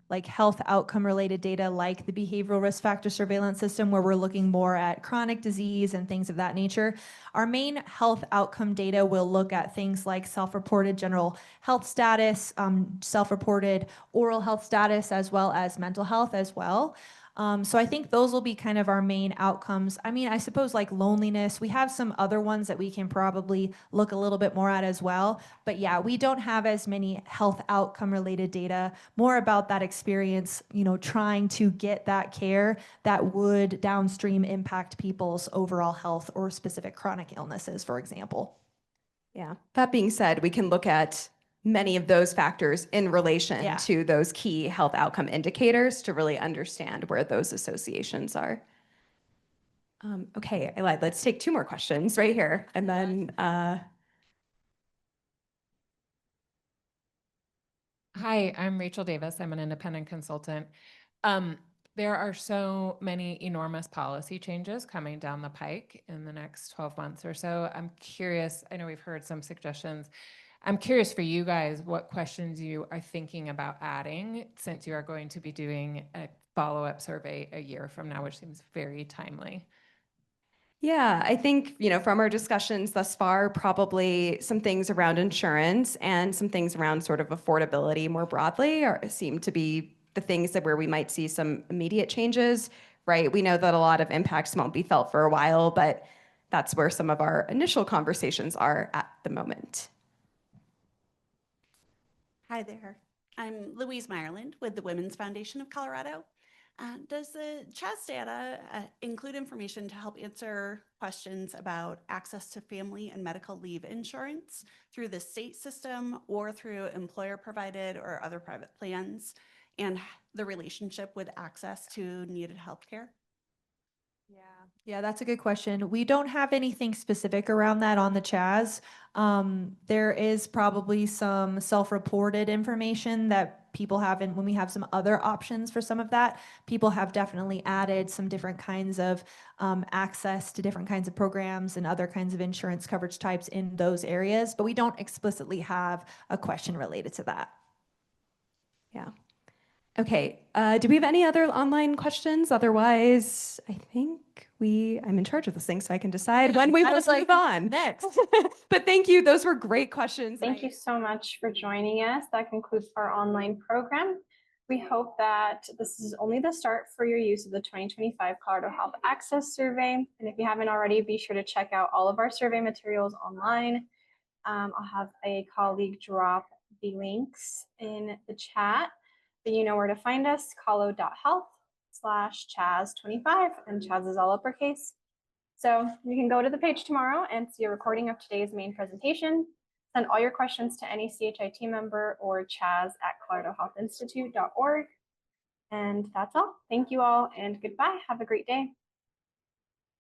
like health outcome related data like the behavioral risk factor surveillance system where we're looking more at chronic disease and things of that nature. Our main health outcome data will look at things like self-reported general health status, self-reported oral health status, as well as mental health as well. So I think those will be kind of our main outcomes. I mean, I suppose like loneliness, we have some other ones that we can probably look a little bit more at as well. But yeah, we don't have as many health outcome related data, more about that experience, you know, trying to get that care that would downstream impact people's overall health or specific chronic illnesses, for example. Yeah. That being said, we can look at many of those factors in relation Yeah. to those key health outcome indicators to really understand where those associations are. Okay, I lied. Let's take two more questions right here. And then, Hi, I'm Rachel Davis. I'm an independent consultant. There are so many enormous policy changes coming down the pike in the next 12 months or so. I'm curious, I know we've heard some suggestions. I'm curious for you guys what questions you are thinking about adding since you are going to be doing a follow-up survey a year from now, which seems very timely. yeah, I think, you know, from our discussions thus far, probably some things around insurance and some things around sort of affordability more broadly seem to be the things that where we might see some immediate changes, right? We know that a lot of impacts won't be felt for a while, but that's where some of our initial conversations are at the moment. Hi there. I'm Louise Meyerland with the Women's Foundation of Colorado. Does the CHAS data include information to help answer questions about access to family and medical leave insurance through the state system or through employer provided or other private plans, and the relationship with access to needed health care? Yeah, that's a good question. We don't have anything specific around that on the CHAS. There is probably some self-reported information that people have, and when we have some other options for some of that, people have definitely added some different kinds of access to different kinds of programs and other kinds of insurance coverage types in those areas, but we don't explicitly have a question related to that. Yeah. Okay, do we have any other online questions? Otherwise, I think I'm in charge of this thing, so I can decide when we will move on. Next. But thank you, those were great questions. Thank you so much for joining us. That concludes our online program. We hope that this is only the start for your use of the 2025 Colorado Health Access Survey. And if you haven't already, be sure to check out all of our survey materials online. I'll have a colleague drop the links in the chat. But you know where to find us, colo.health/CHAS25, and CHAS is all uppercase. So you can go to the page tomorrow and see a recording of today's main presentation. Send all your questions to any CHI team member or chas@coloradohealthinstitute.org. And that's all. Thank you all and goodbye. Have a great day.